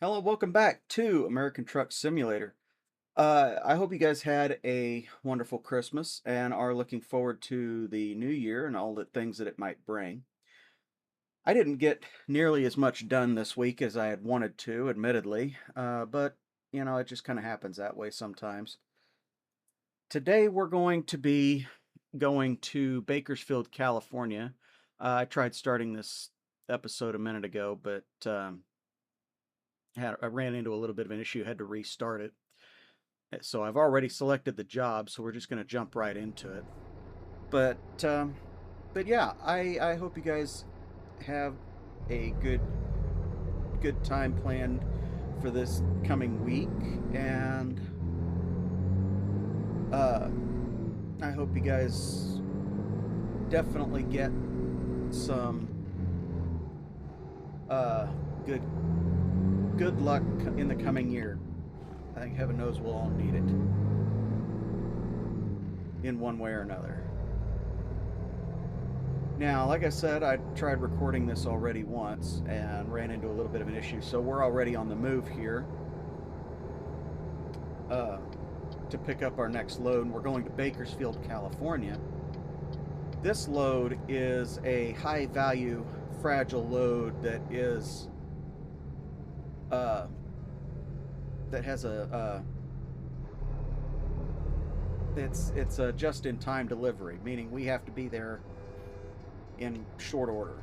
Hello, welcome back to American Truck Simulator. I hope you guys had a wonderful Christmas and are looking forward to the new year and all the things that it might bring. I didn't get nearly as much done this week as I had wanted to, admittedly, but it just kind of happens that way sometimes. Today we're going to be going to Bakersfield, California. I tried starting this episode a minute ago, but I ran into a little bit of an issue, had to restart it. So I've already selected the job, so we're just going to jump right into it. But yeah, I hope you guys have a good time planned for this coming week, and I hope you guys definitely get some good luck in the coming year. I think heaven knows we'll all need it in one way or another. Now, like I said, I tried recording this already once and ran into a little bit of an issue, so we're already on the move here to pick up our next load. We're going to Bakersfield, California. This load is a high value fragile load that is that has it's a just-in-time delivery, meaning we have to be there in short order.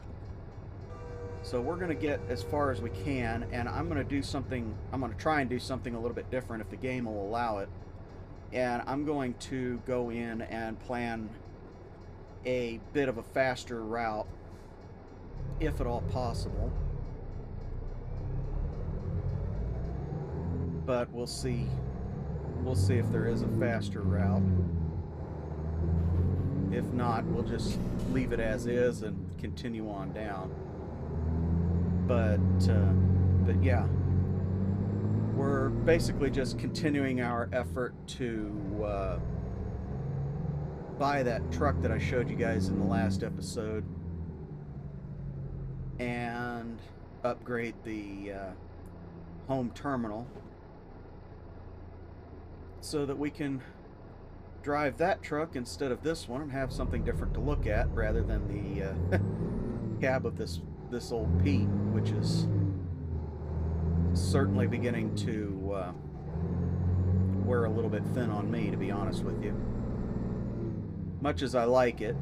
So we're going to get as far as we can, and I'm going to try and do something a little bit different if the game will allow it. And I'm going to go in and plan a bit of a faster route, if at all possible. But we'll see if there is a faster route. If not, we'll just leave it as is and continue on down. But yeah, we're basically just continuing our effort to buy that truck that I showed you guys in the last episode and upgrade the home terminal so that we can drive that truck instead of this one and have something different to look at rather than the cab of this old Pete, which is certainly beginning to wear a little bit thin on me, to be honest with you. Much as I like it,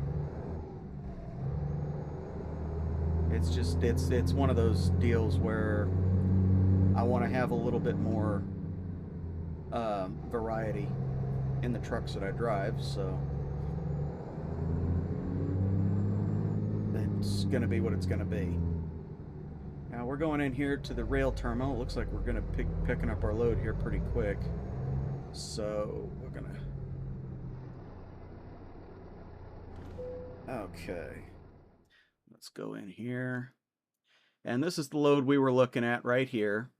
it's one of those deals where I want to have a little bit more variety in the trucks that I drive, so it's going to be what it's going to be. Now we're going in here to the rail terminal. It looks like we're going to picking up our load here pretty quick, so we're going to okay, let's go in here, and this is the load we were looking at right here.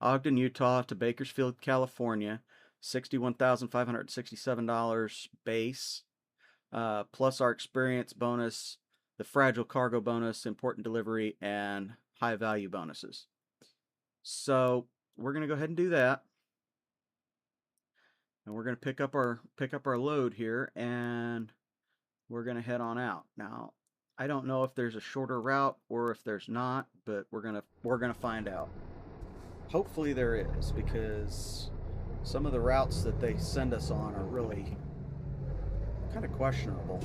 Ogden, Utah to Bakersfield, California, $61,567 base, plus our experience bonus, the fragile cargo bonus, important delivery, and high value bonuses. So we're going to go ahead and do that, and we're going to pick up our load here, and we're going to head on out. Now, I don't know if there's a shorter route or if there's not, but we're gonna find out. Hopefully there is, because some of the routes that they send us on are really kind of questionable,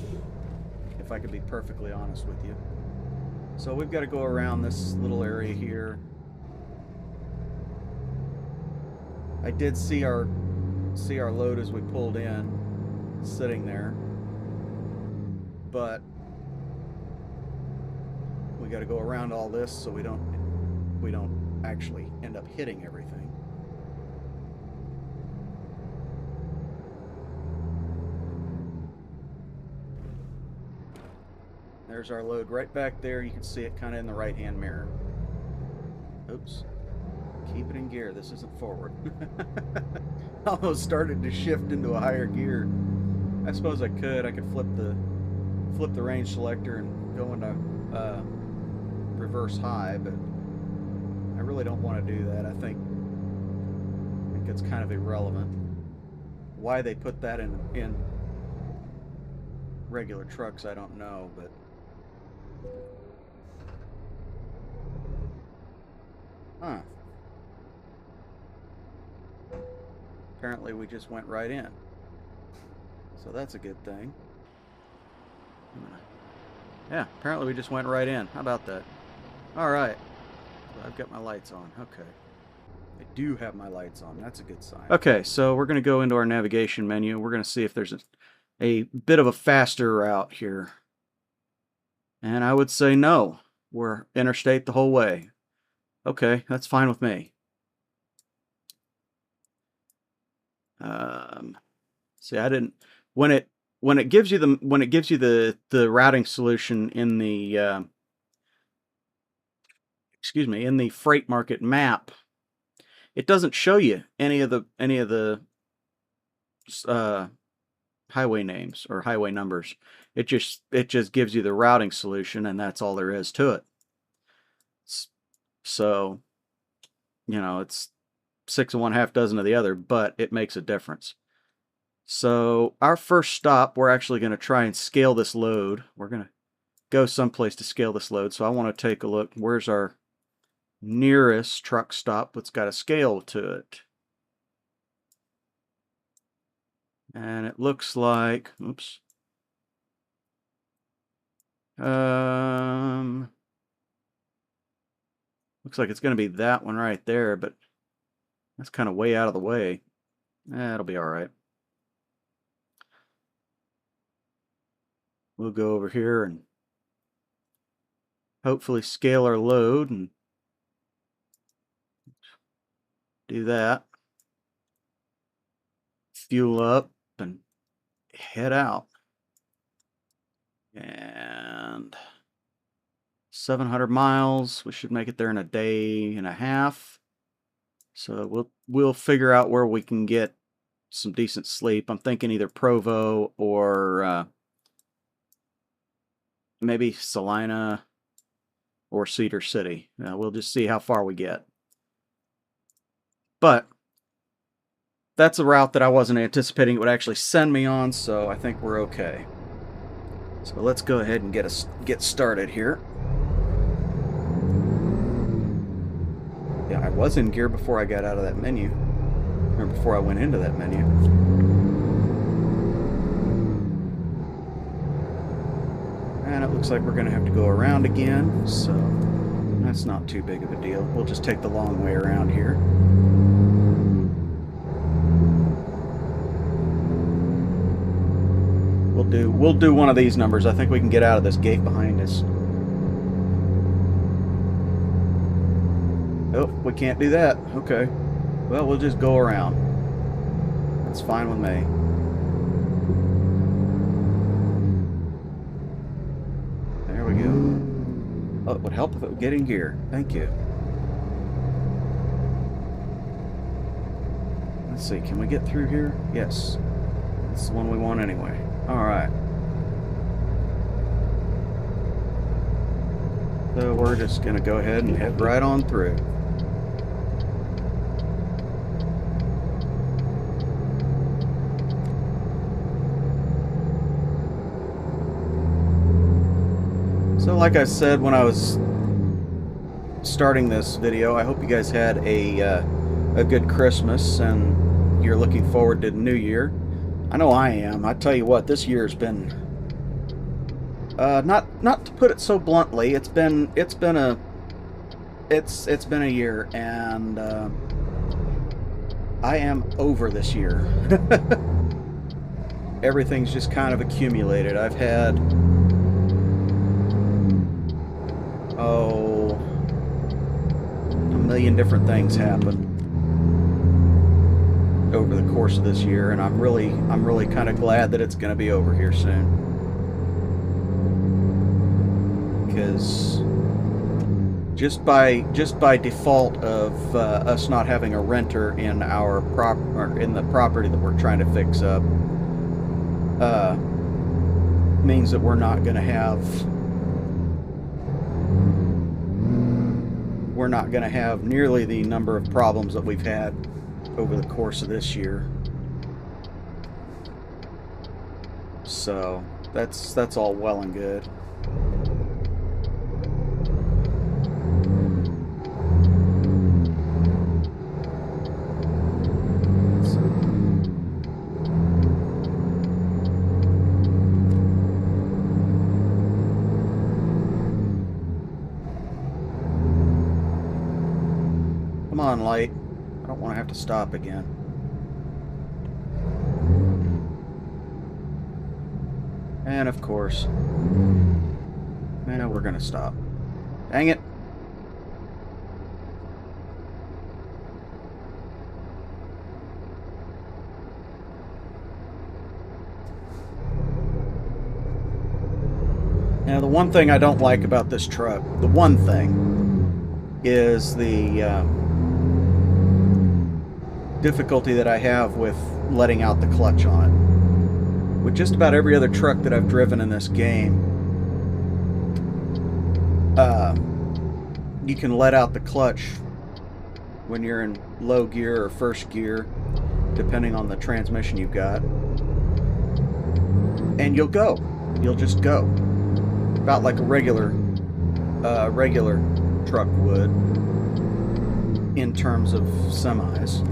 if I could be perfectly honest with you. So we've got to go around this little area here. I did see our load as we pulled in, sitting there, but we got to go around all this so we don't actually end up hitting everything. There's our load right back there. You can see it kind of in the right-hand mirror. Oops. Keep it in gear. This isn't forward. Almost started to shift into a higher gear. I suppose I could. I could flip the range selector and go into reverse high, but I really don't want to do that. I think it's kind of irrelevant. Why they put that in regular trucks, I don't know, but huh. Apparently we just went right in. So that's a good thing. Yeah, apparently we just went right in. How about that? All right. So I've got my lights on. Okay. I do have my lights on. That's a good sign. Okay, so we're going to go into our navigation menu. We're going to see if there's a bit of a faster route here. And I would say no. We're interstate the whole way. Okay, that's fine with me. See, I didn't when it gives you the routing solution in the excuse me, in the freight market map, it doesn't show you any of the highway names or highway numbers. It just gives you the routing solution, and that's all there is to it. So, you know, it's 6 of one, half dozen of the other, but it makes a difference. So our first stop, we're actually going to try and scale this load. We're going to go someplace to scale this load. So I want to take a look. Where's our nearest truck stop that's got a scale to it? And it looks like, oops. Looks like it's going to be that one right there, but that's kind of way out of the way. It'll be all right. We'll go over here and hopefully scale our load and do that. Fuel up and head out. And 700 miles. We should make it there in a day and a half. So we'll figure out where we can get some decent sleep. I'm thinking either Provo or maybe Salina or Cedar City. We'll just see how far we get. But that's a route that I wasn't anticipating it would actually send me on, so I think we're okay. So let's go ahead and get started here. Yeah, I was in gear before I got out of that menu, or before I went into that menu. And it looks like we're going to have to go around again, so that's not too big of a deal. We'll just take the long way around here. We'll do one of these numbers. I think we can get out of this gate behind us. Oh, we can't do that. Okay. Well, we'll just go around. That's fine with me. There we go. Oh, it would help if it would get in gear. Thank you. Let's see, can we get through here? Yes. That's the one we want anyway. Alright. So we're just going to go ahead and head right on through. So like I said when I was starting this video, I hope you guys had a good Christmas and you're looking forward to the new year. I know I am. I tell you what, this year's been not to put it so bluntly, it's been a year, and I am over this year. Everything's just kind of accumulated. I've had a million different things happen over the course of this year, and I'm really kind of glad that it's going to be over here soon, because just by default of us not having a renter in in the property that we're trying to fix up, means that we're we're not going to have nearly the number of problems that we've had over the course of this year. So that's all well and good. Come on, light. I don't want to have to stop again. And of course, now we're going to stop. Dang it. Now, the one thing I don't like about this truck, the one thing, is the difficulty that I have with letting out the clutch on it. With just about every other truck that I've driven in this game, you can let out the clutch when you're in low gear or first gear, depending on the transmission you've got, and you'll go. You'll just go. About like a regular truck would in terms of semis.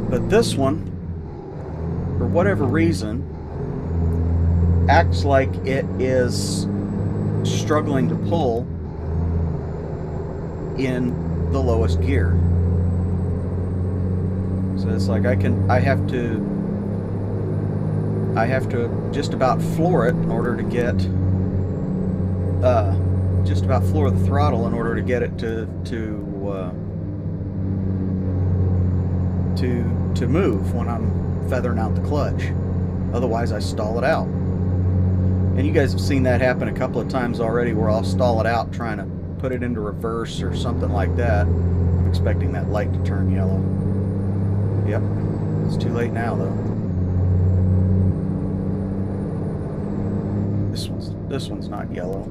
But this one, for whatever reason, acts like it is struggling to pull in the lowest gear. So it's like I have to just about floor it in order to get just about floor the throttle in order to get it to move when I'm feathering out the clutch. Otherwise I stall it out. And you guys have seen that happen a couple of times already, where I'll stall it out trying to put it into reverse or something like that. I'm expecting that light to turn yellow. Yep, it's too late now though. This one's not yellow.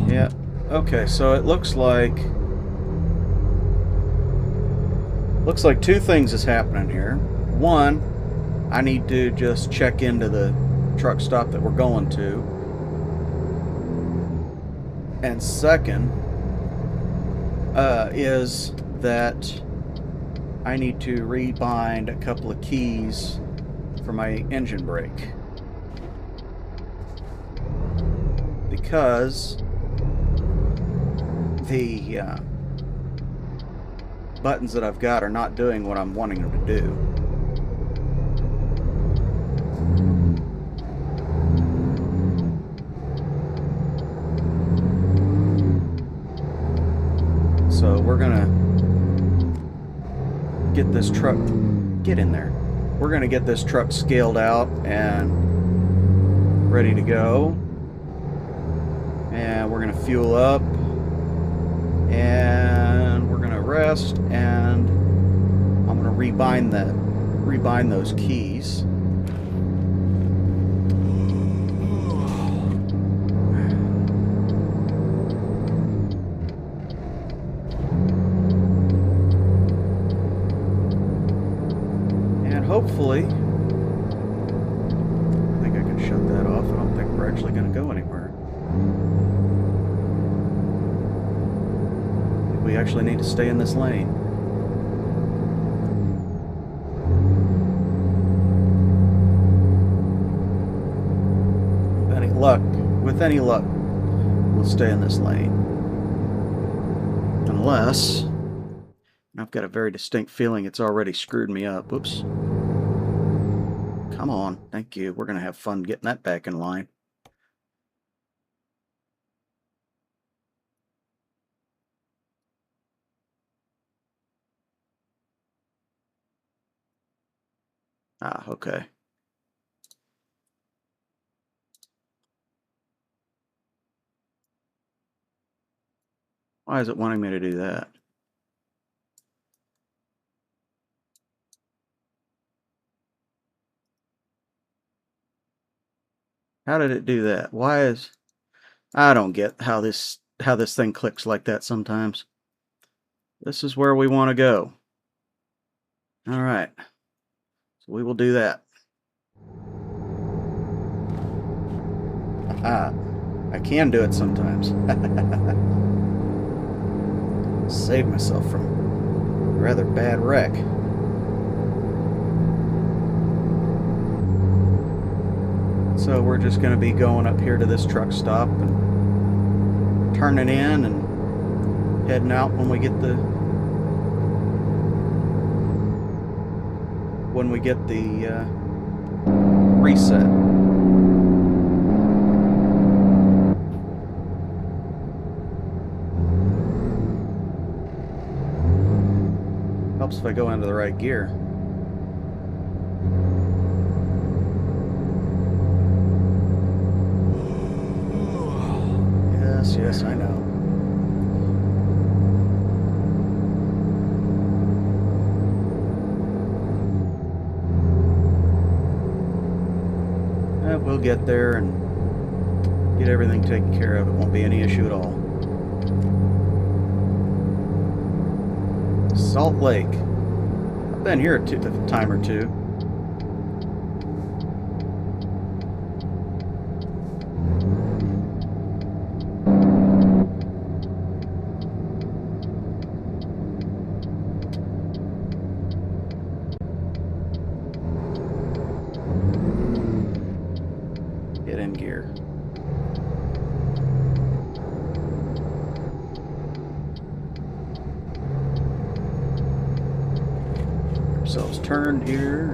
Yeah. Okay, so it looks like two things is happening here. One, I need to just check into the truck stop that we're going to. And second, is that I need to rebind a couple of keys for my engine brake, because the buttons that I've got are not doing what I'm wanting them to do. So we're gonna get this truck, get in there. We're gonna get this truck scaled out and ready to go. And we're gonna fuel up, and we're gonna rest, and I'm gonna rebind those keys. Hopefully, I think I can shut that off. I don't think we're actually going to go anywhere. We actually need to stay in this lane. With any luck, we'll stay in this lane. Unless, I've got a very distinct feeling it's already screwed me up. Whoops. Come on, thank you. We're going to have fun getting that back in line. Ah, okay. Why is it wanting me to do that? How did it do that? Why is... I don't get how this thing clicks like that sometimes. This is where we want to go. All right. So we will do that. I can do it sometimes. Save myself from a rather bad wreck. So we're just going to be going up here to this truck stop and turning in and heading out when we get the reset. Helps if I go into the right gear. Yes, I know. We'll get there and get everything taken care of. It won't be any issue at all. Salt Lake. I've been here a time or two. Get in gear. Ourselves turned here.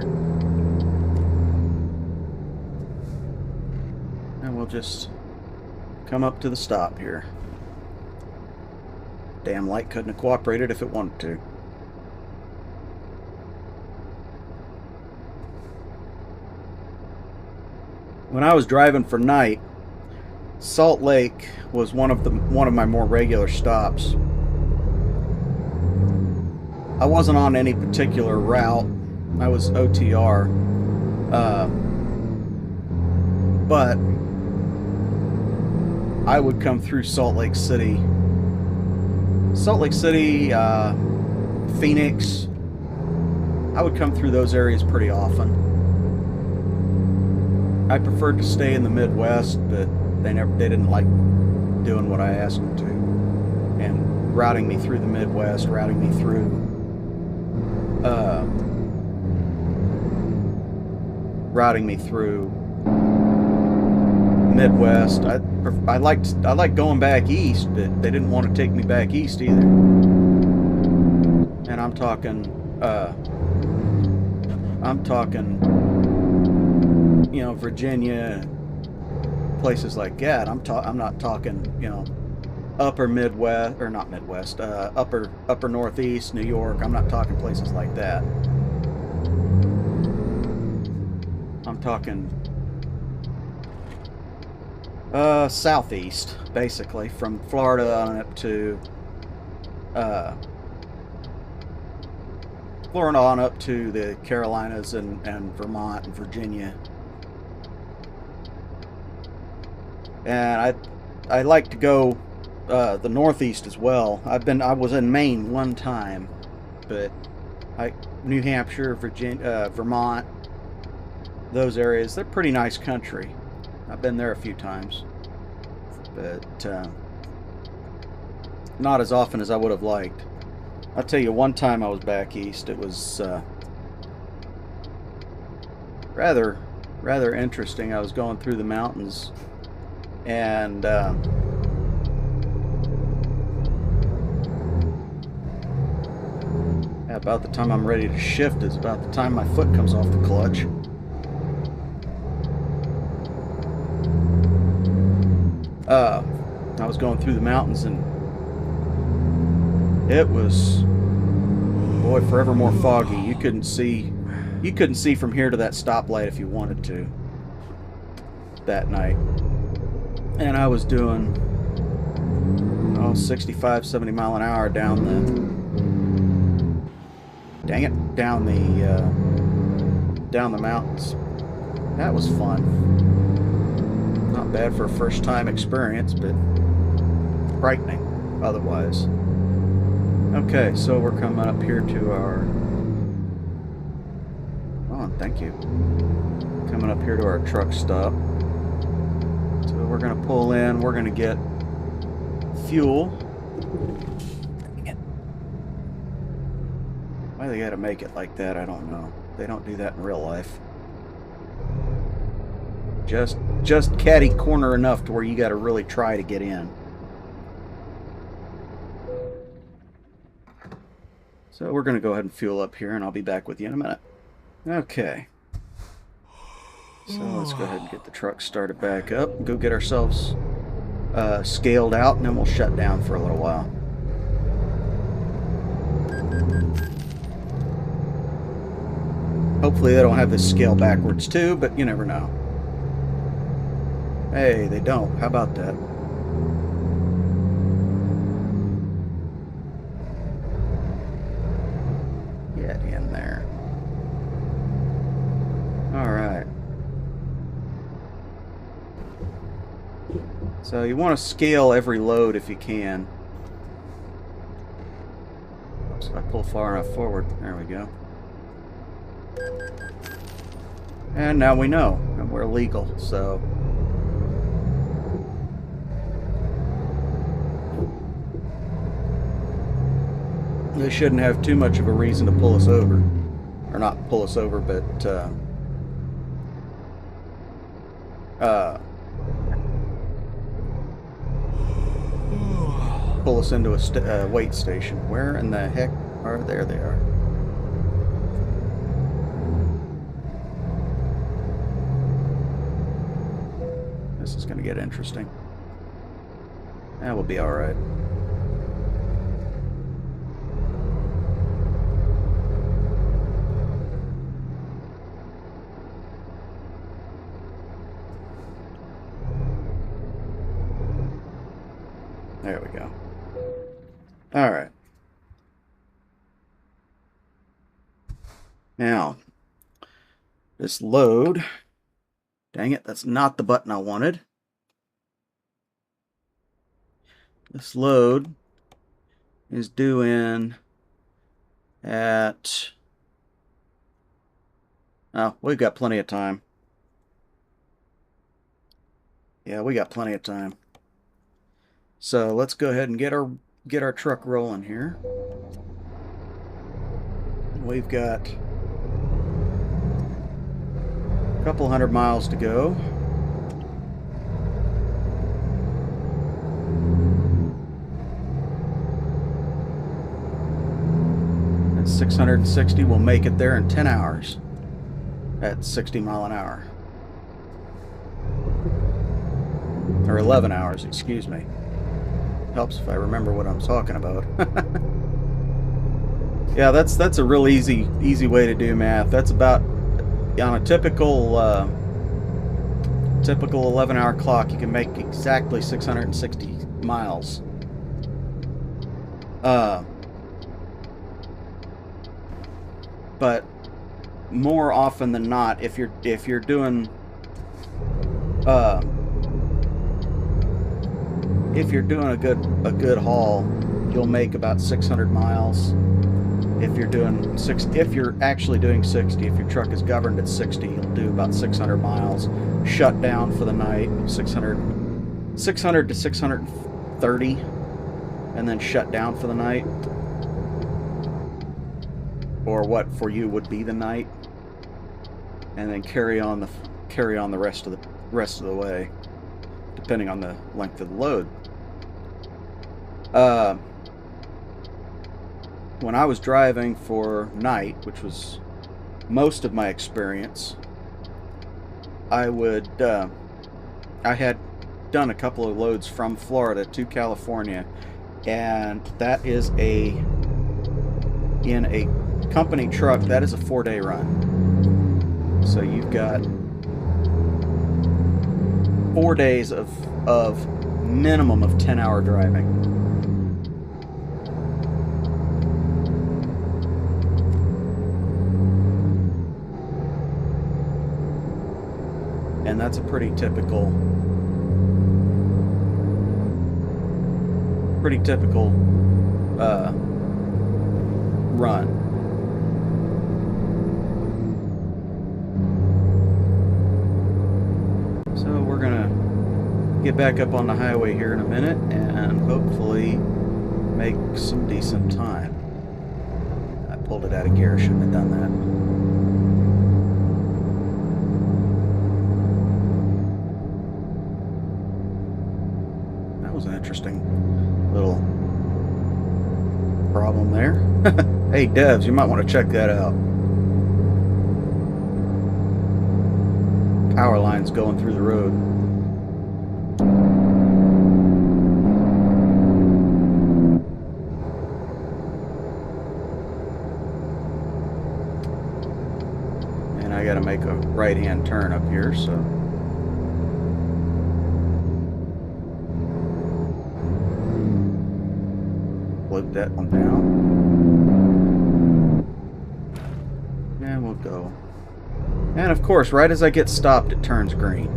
And we'll just come up to the stop here. Damn light couldn't have cooperated if it wanted to. When I was driving for night, Salt Lake was one of my more regular stops. I wasn't on any particular route. I was OTR. But I would come through Salt Lake City, Phoenix. I would come through those areas pretty often. I preferred to stay in the Midwest, but they didn't like doing what I asked them to, and routing me through the Midwest, routing me through Midwest. I liked going back east, but they didn't want to take me back east either. And I'm talking, you know, Virginia, places like that. I'm not talking, you know, upper Midwest, or not Midwest, upper Northeast, New York. I'm not talking places like that. I'm talking southeast, basically, from Florida on up to the Carolinas and Vermont and Virginia. And I like to go the Northeast as well. I was in Maine one time, but New Hampshire, Virginia, Vermont, those areas, they're pretty nice country. I've been there a few times, but not as often as I would have liked. I'll tell you, one time I was back east, it was rather interesting. I was going through the mountains, and about the time I'm ready to shift is about the time my foot comes off the clutch. I was going through the mountains, and it was, boy, forever more foggy. You couldn't see from here to that stoplight if you wanted to that night. And I was doing 65, 70 mile an hour down the mountains. That was fun. not bad for a first time experience, but frightening otherwise. Okay, so we're coming up here to our... Oh, thank you. Coming up here to our truck stop. So we're going to pull in, we're going to get fuel. Why they got to make it like that, I don't know. They don't do that in real life. Just catty corner enough to where you got to really try to get in. So we're going to go ahead and fuel up here, and I'll be back with you in a minute. Okay. So let's go ahead and get the truck started back up. Go get ourselves scaled out, and then we'll shut down for a little while. Hopefully they don't have this scale backwards too, but you never know. Hey, they don't. How about that? Get in there. All right. So you want to scale every load if you can. So I pull far enough forward. There we go. And now we know, and we're legal, so... They shouldn't have too much of a reason to pull us over. Or not pull us over, but pull us into a wait station. Where in the heck are... There they are. This is going to get interesting. That will be alright. There we go. Alright. Now, this load... Dang it, that's not the button I wanted. This load is due in at... Oh, we've got plenty of time. Yeah, we got plenty of time. So let's go ahead and get our truck rolling here. We've got a couple 100 miles to go. At 660, we'll make it there in 10 hours at 60 mile an hour. Or 11 hours, excuse me. Helps if I remember what I'm talking about. Yeah, that's a real easy way to do math. That's about, on a typical 11-hour clock, you can make exactly 660 miles. But more often than not, if you're doing a good haul, you'll make about 600 miles. If you're actually doing 60, if your truck is governed at 60, you'll do about 600 miles. Shut down for the night, 600 to 630, and then shut down for the night, or what for you would be the night, and then carry on the rest of the way, depending on the length of the load. When I was driving for night, which was most of my experience, I had done a couple of loads from Florida to California, and that is in a company truck, that is a 4-day run. So you've got 4 days of minimum of 10-hour driving. And that's a pretty typical pretty typical run. So we're gonna get back up on the highway here in a minute and hopefully make some decent time. I pulled it out of gear, shouldn't have done that. That was an interesting little problem there. Hey devs, you might want to check that out. Power lines going through the road. And I gotta make a right-hand turn up here, so flip that one down. And we'll go. And of course, right as I get stopped, it turns green.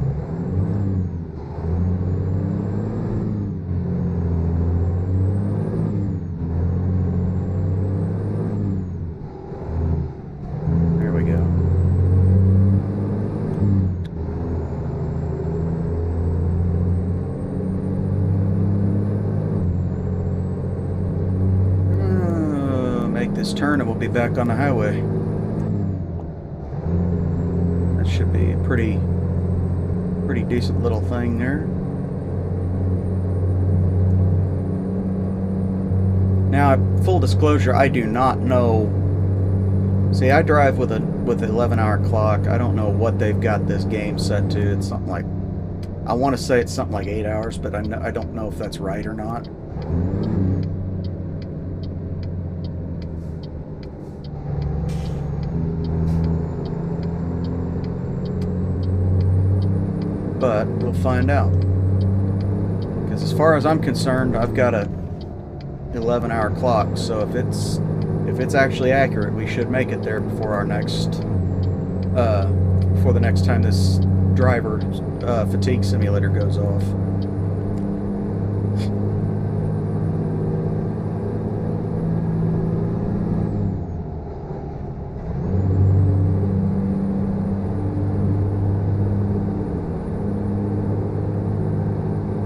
There we go. Make this turn and we'll be back on the highway. Should be a pretty decent little thing there. Now, full disclosure, I do not know. See, I drive with an 11-hour clock. I don't know what they've got this game set to. It's something like, I want to say it's something like 8 hours, but I don't know if that's right or not. But we'll find out. Because as far as I'm concerned, I've got a 11-hour clock, so if it's actually accurate, we should make it there before our next before the next time this driver fatigue simulator goes off.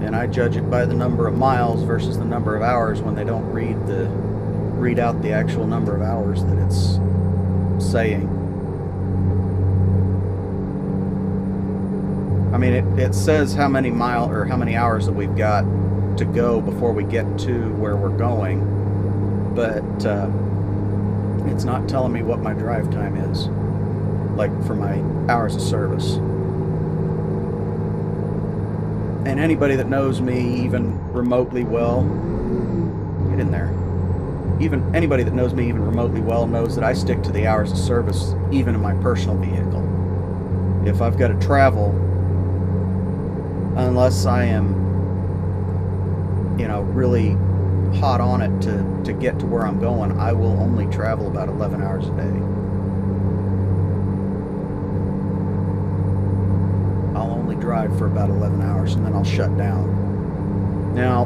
I judge it by the number of miles versus the number of hours when they don't read out the actual number of hours that it's saying. I mean, it says how many hours that we've got to go before we get to where we're going, but it's not telling me what my drive time is, like for my hours of service. And anybody that knows me even remotely well, get in there. Even anybody that knows me even remotely well knows that I stick to the hours of service even in my personal vehicle. If I've got to travel, unless I am, you know, really hot on it to get to where I'm going, I will only travel about 11 hours a day. Drive for about 11 hours and then I'll shut down. Now,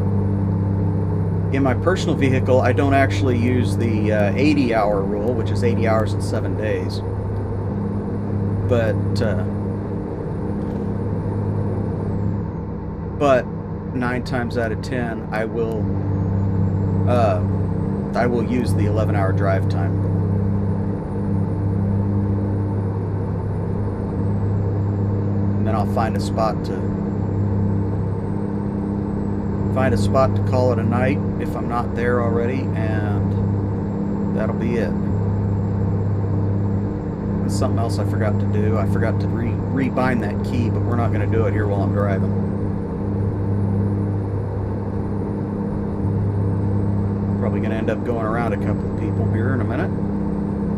in my personal vehicle, I don't actually use the 80-hour rule, which is 80 hours and 7 days. But 9 times out of 10, I will use the 11-hour drive time rule. And I'll find a spot to call it a night if I'm not there already, and that'll be it. That's something else I forgot to do. I forgot to rebind that key, but we're not going to do it here while I'm driving. Probably going to end up going around a couple of people here in a minute,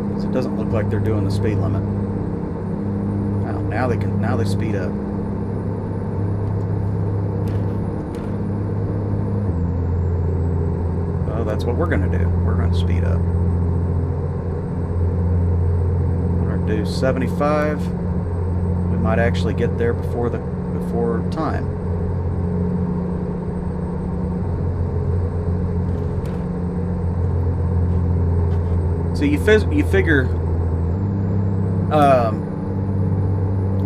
because it doesn't look like they're doing the speed limit. Now they speed up. Oh, that's what we're gonna do. We're gonna speed up. We're gonna do 75. We might actually get there before time. So you figure um,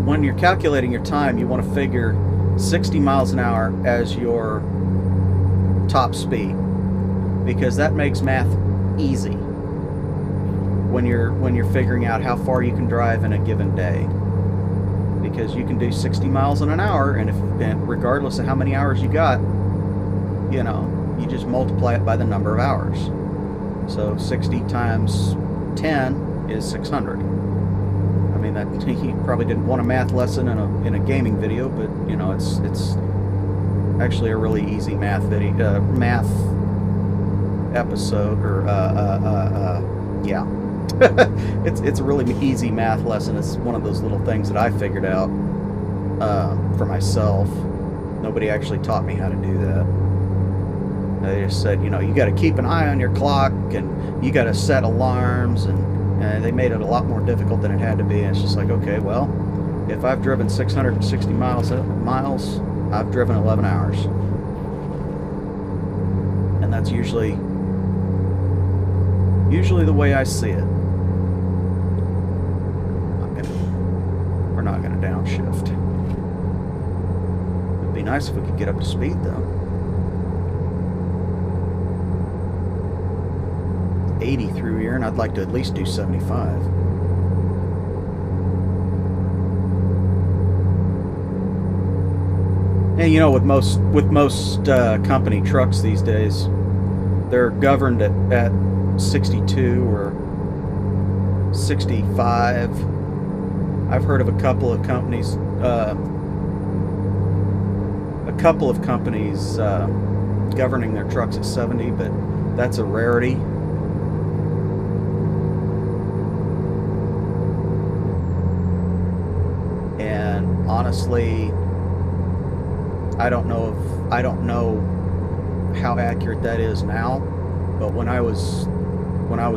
when you're calculating your time, you want to figure 60 miles an hour as your top speed, because that makes math easy when you're figuring out how far you can drive in a given day, because you can do 60 miles in an hour, and regardless of how many hours you got, you know, you just multiply it by the number of hours. So 60 times 10 is 600. I mean, that he probably didn't want a math lesson in a gaming video, but you know, it's actually a really easy math episode, or yeah. It's a really easy math lesson. It's one of those little things that I figured out for myself. Nobody actually taught me how to do that. They just said, you know, you got to keep an eye on your clock, and you got to set alarms, and they made it a lot more difficult than it had to be. And it's just like, okay, well, if I've driven 660 miles, I've driven 11 hours, and that's usually the way I see it. We're not going to downshift. It'd be nice if we could get up to speed, though. 80 through here, and I'd like to at least do 75. And you know, with most company trucks these days, they're governed at 62 or 65. I've heard of a couple of companies governing their trucks at 70, but that's a rarity. And honestly, I don't know how accurate that is now, but when I was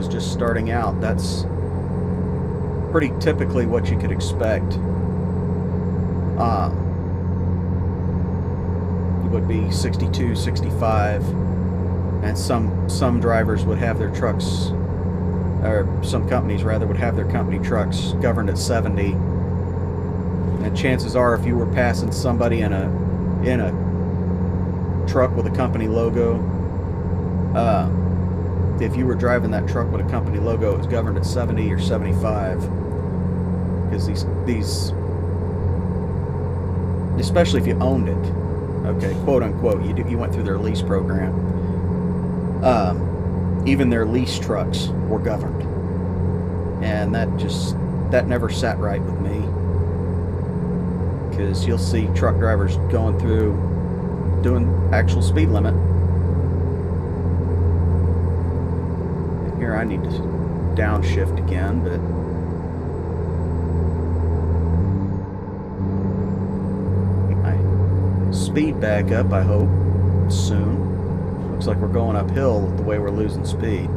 just starting out, that's pretty typically what you could expect. It would be 62, 65, and some drivers would have their trucks, or some companies rather, would have their company trucks governed at 70. And chances are, if you were passing somebody in a truck with a company logo, if you were driving that truck with a company logo, it was governed at 70 or 75. Because these, especially if you owned it, okay, quote unquote, you went through their lease program. Even their lease trucks were governed, and that never sat right with me. Because you'll see truck drivers going through doing actual speed limit. And here I need to downshift again, but get my speed back up, I hope, soon. Looks like we're going uphill the way we're losing speed.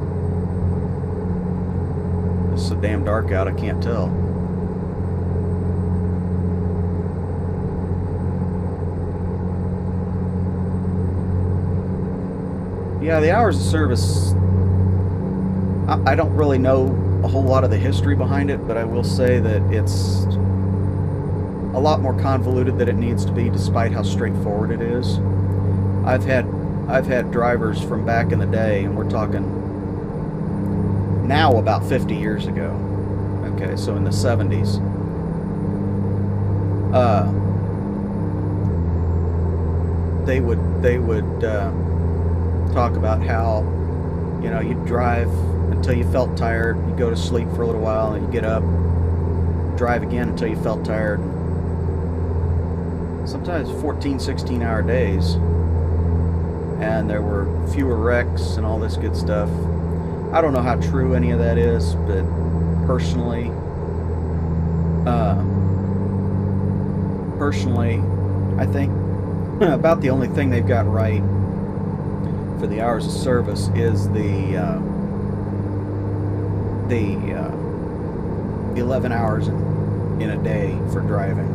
It's so damn dark out, I can't tell. Yeah, the hours of service, I don't really know a whole lot of the history behind it, but I will say that it's a lot more convoluted than it needs to be, despite how straightforward it is. I've had drivers from back in the day, and we're talking now about 50 years ago. Okay, so in the 70s. They would talk about how, you know, you'd drive until you felt tired, you go to sleep for a little while, and you get up, drive again until you felt tired. Sometimes 14, 16-hour days, and there were fewer wrecks and all this good stuff. I don't know how true any of that is, but personally, I think about the only thing they've got right for the hours of service is the 11 hours in a day for driving.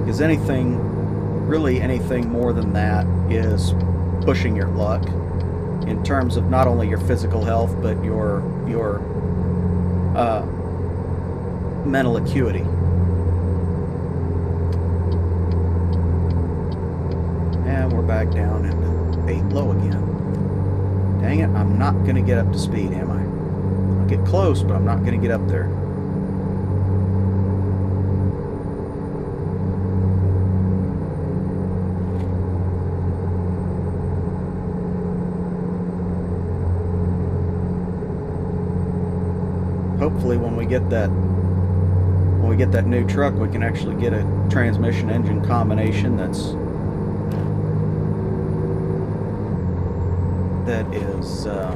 Because anything more than that is pushing your luck. in terms of not only your physical health, but your uh, mental acuity. And we're back down into 8 low again. Dang it, I'm not going to get up to speed, am I? I'll get close, but I'm not going to get up there. Hopefully when we get that new truck, we can actually get a transmission engine combination that is all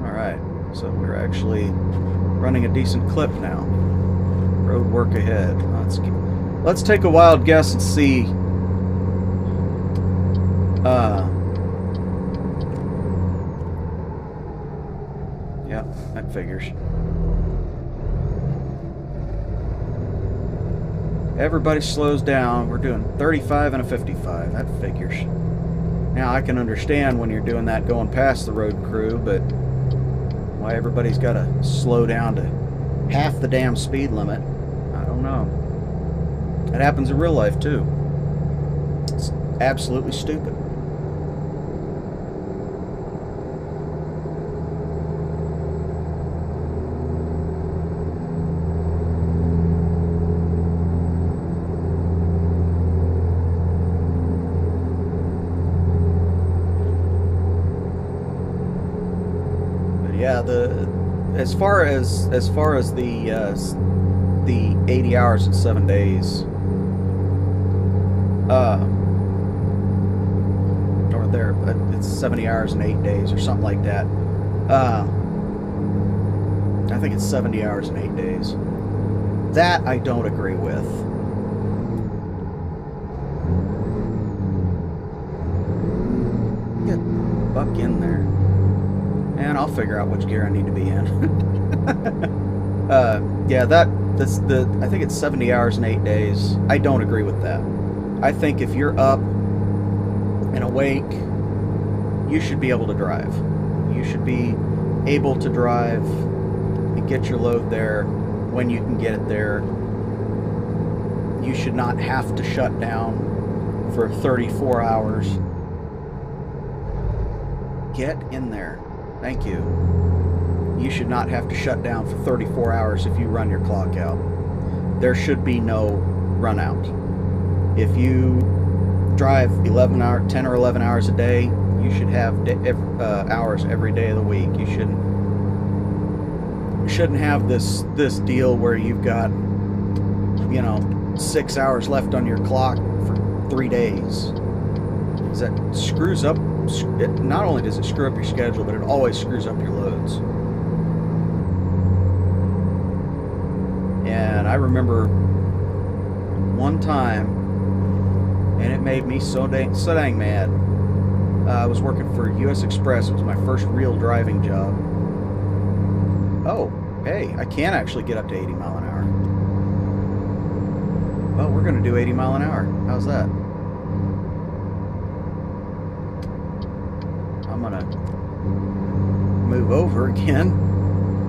right. So we're actually running a decent clip now. Road work ahead. Let's take a wild guess and see. Yeah, that figures. Everybody slows down. We're doing 35 and a 55. That figures. Now I can understand when you're doing that going past the road crew, but why everybody's got to slow down to half the damn speed limit, I don't know. It happens in real life too. It's absolutely stupid. Yeah, as far as the 80 hours in 7 days, or there, it's 70 hours in 8 days or something like that. I think it's 70 hours in 8 days. That I don't agree with. Get buck in there. And I'll figure out which gear I need to be in. Yeah, I think it's 70 hours and 8 days. I don't agree with that. I think if you're up and awake, you should be able to drive. You should be able to drive and get your load there when you can get it there. You should not have to shut down for 34 hours. Get in there. Thank you. You should not have to shut down for 34 hours if you run your clock out. There should be no run out. If you drive 10 or 11 hours a day, you should have hours every day of the week. You shouldn't have this deal where you've got, 6 hours left on your clock for 3 days. That screws up. Not only does it screw up your schedule, but it always screws up your loads. And I remember one time, and it made me so dang mad. I was working for US Express. It was my first real driving job. Oh, hey, I can actually get up to 80 mile an hour. Well, we're going to do 80 mile an hour. How's that? I'm going to move over again.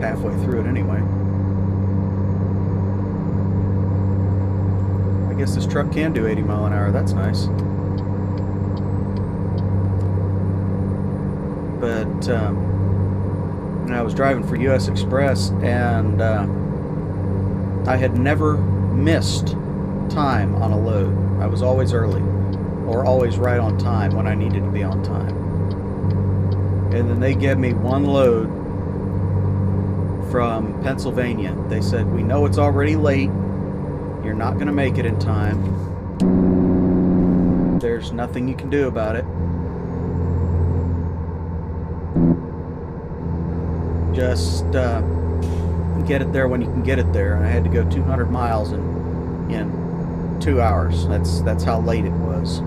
Halfway through it anyway. I guess this truck can do 80 mile an hour. That's nice. But I was driving for US Express, and I had never missed time on a load. I was always early, or always right on time when I needed to be on time. And then they gave me one load from Pennsylvania. They said, "We know it's already late. You're not going to make it in time. There's nothing you can do about it. Just get it there when you can get it there." And I had to go 200 miles in 2 hours. That's how late it was.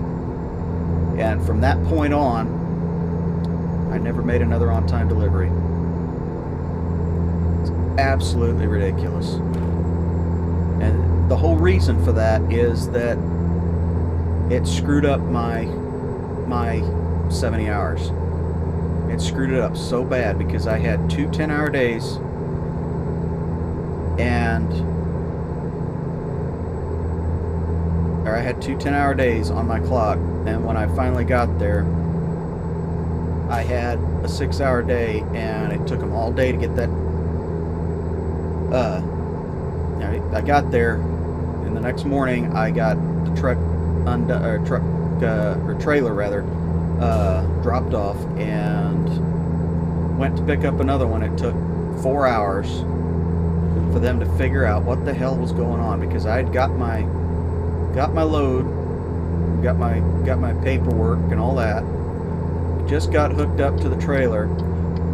And from that point on, I never made another on-time delivery. It's absolutely ridiculous. And the whole reason for that is that it screwed up my 70 hours. It screwed it up so bad because I had two 10-hour days I had two 10-hour days on my clock, and when I finally got there, I had a 6-hour day, and it took them all day to get that. I got there, and the next morning I got the trailer rather, dropped off, and went to pick up another one. It took 4 hours for them to figure out what the hell was going on, because I had got my load, got my paperwork and all that, just got hooked up to the trailer,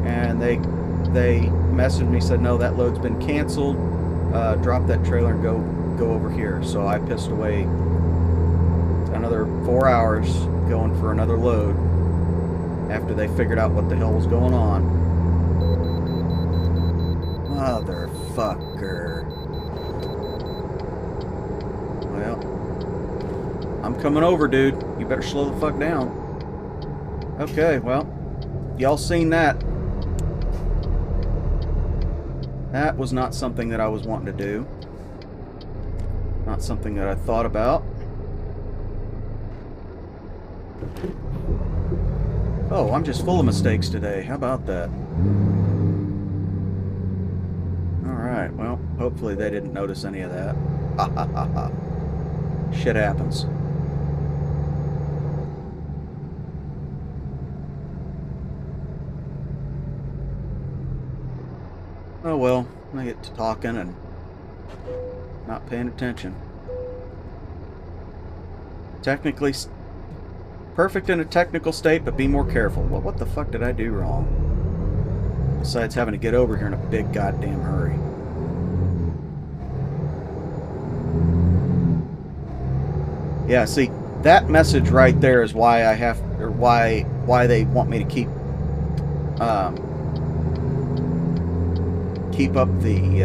and they messaged me, said, no, that load's been canceled, drop that trailer and go over here. So I pissed away another 4 hours going for another load after they figured out what the hell was going on. Motherfucker. Well, I'm coming over, dude. You better slow the fuck down. Okay, well, y'all seen that. That was not something that I was wanting to do. Not something that I thought about. Oh, I'm just full of mistakes today. How about that? Alright, well, hopefully they didn't notice any of that. Ha ha ha ha. Shit happens. Oh well, I get to talking and not paying attention. Technically perfect in a technical state, but be more careful. Well, what the fuck did I do wrong? Besides having to get over here in a big goddamn hurry. Yeah, see, that message right there is why I have, or why they want me to keep up the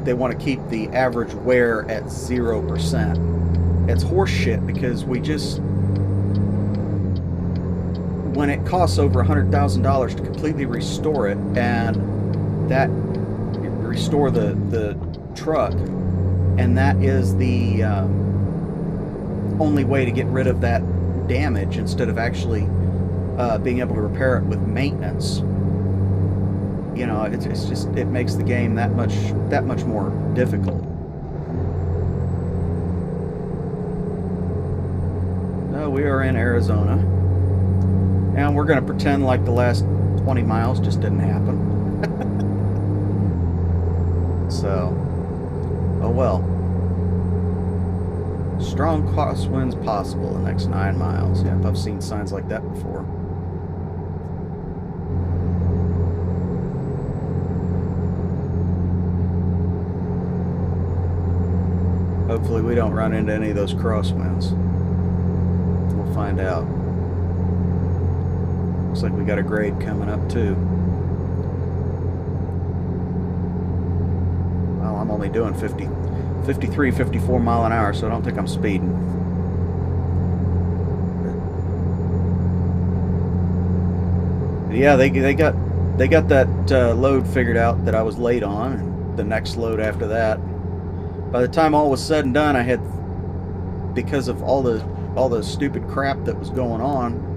they want to keep the average wear at 0%. It's horseshit, because when it costs over $100,000 to completely restore it, and restore the truck, and that is the only way to get rid of that damage, instead of actually being able to repair it with maintenance. You know, it's just, it makes the game that much more difficult. We are in Arizona, and we're going to pretend like the last 20 miles just didn't happen. So, oh well. Strong crosswinds possible the next 9 miles. Yeah, I've seen signs like that before. Hopefully we don't run into any of those crosswinds. We'll find out. Looks like we got a grade coming up too. Well, I'm only doing 53, 54 mile an hour, so I don't think I'm speeding. But yeah, they got that load figured out that I was late on, and the next load after that. By the time all was said and done, I had, because of all the stupid crap that was going on,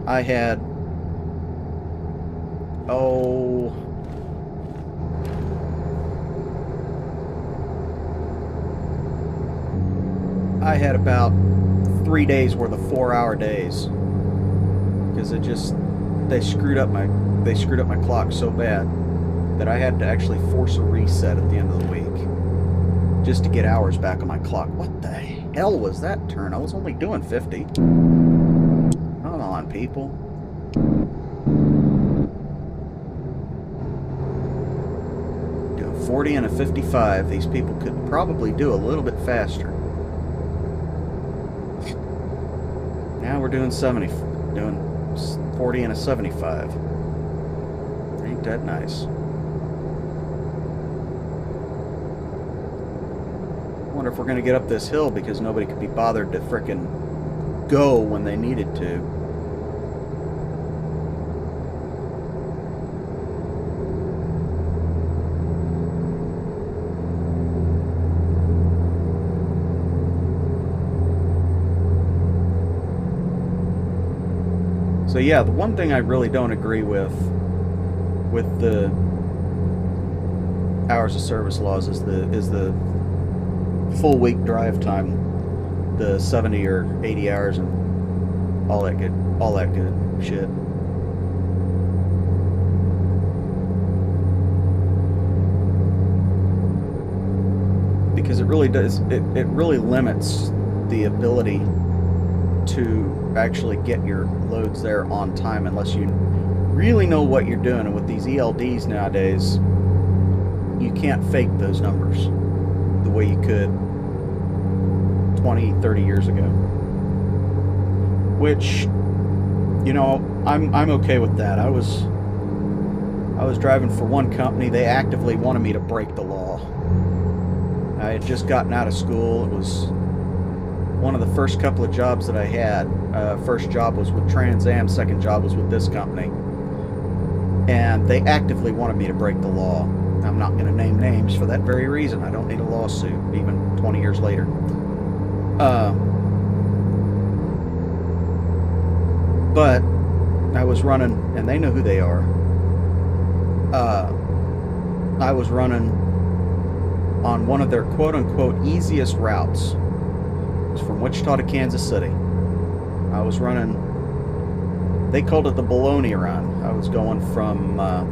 I had, I had about 3 days worth of 4-hour days, because they screwed up my clock so bad that I had to actually force a reset at the end of the week just to get hours back on my clock. What the hell was that turn? I was only doing 50. Come on, people. Doing 40 and a 55. These people could probably do a little bit faster. Now we're doing 40 and a 75. Ain't that nice? Wonder if we're gonna get up this hill because nobody could be bothered to frickin' go when they needed to. So yeah, the one thing I really don't agree with the hours of service laws is the full week drive time, the 70 or 80 hours and all that good shit. Because it really does, it really limits the ability to actually get your loads there on time unless you really know what you're doing. And with these ELDs nowadays, you can't fake those numbers the way you could 20, 30 years ago. Which, you know, I'm okay with that. I was driving for one company. They actively wanted me to break the law. I had just gotten out of school. It was one of the first couple of jobs that I had. First job was with Trans Am, second job was with this company. And they actively wanted me to break the law. I'm not going to name names for that very reason. I don't need a lawsuit, even 20 years later. But I was running, and they know who they are. I was running on one of their quote-unquote easiest routes. It was from Wichita to Kansas City. I was running, they called it the Bologna Run. I was going from a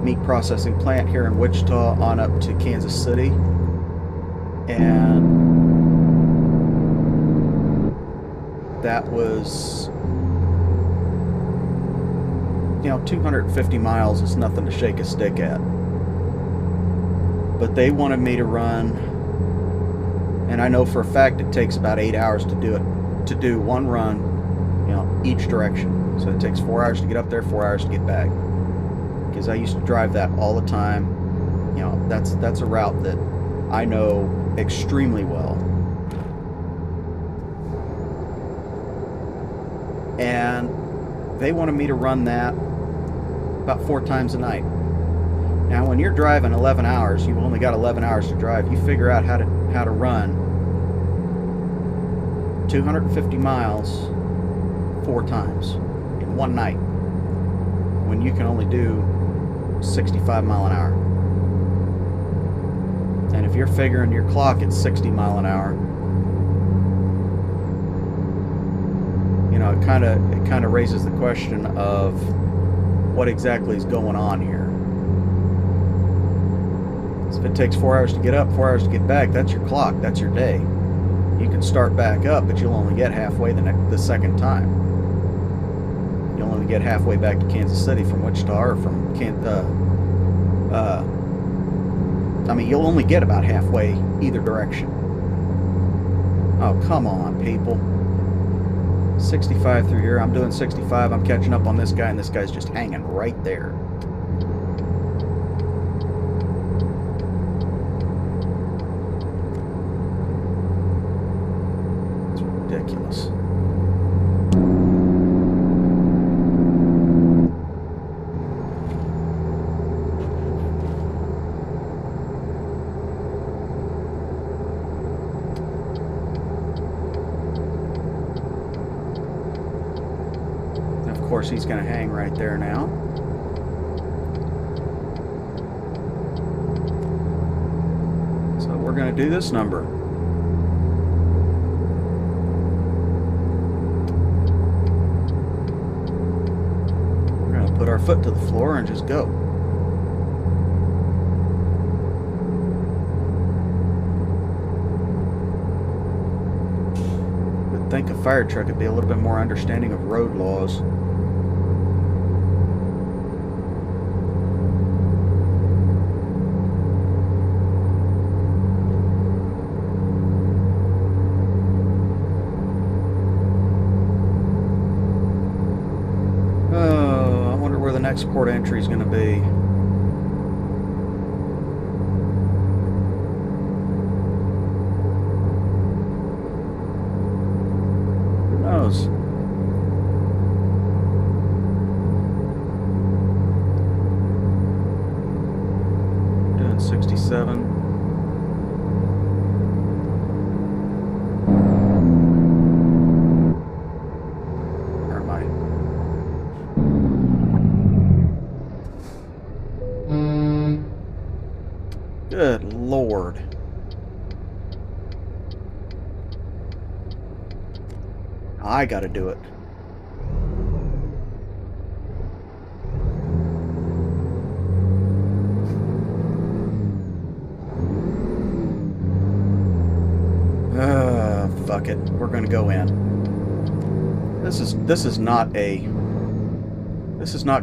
meat processing plant here in Wichita on up to Kansas City, and that was, you know, 250 miles is nothing to shake a stick at. But they wanted me to run, and I know for a fact it takes about 8 hours to do it, to do one run, you know, each direction. So it takes 4 hours to get up there, 4 hours to get back. Because I used to drive that all the time. You know, that's a route that I know extremely well. And they wanted me to run that about 4 times a night. Now, when you're driving 11 hours, you've only got 11 hours to drive. You figure out how to run 250 miles 4 times in one night when you can only do 65 mile an hour. And if you're figuring your clock at 60 mile an hour, you know, it kind of raises the question of what exactly is going on here. So if it takes 4 hours to get up, 4 hours to get back, that's your clock, that's your day. You can start back up, but you'll only get halfway the second time. You'll only get halfway back to Kansas City from Wichita, or from I mean, you'll only get about halfway either direction. Oh, come on, people. 65 through here. I'm doing 65. I'm catching up on this guy, and this guy's just hanging right there. It's ridiculous. Of course, he's going to hang right there now. So we're going to do this number. We're going to put our foot to the floor and just go. Would think a fire truck would be a little bit more understanding of road laws. Next port entry is going to be. knows? Doing 67. Or am I? Good Lord. I gotta do it. Fuck it. We're gonna go in. This is not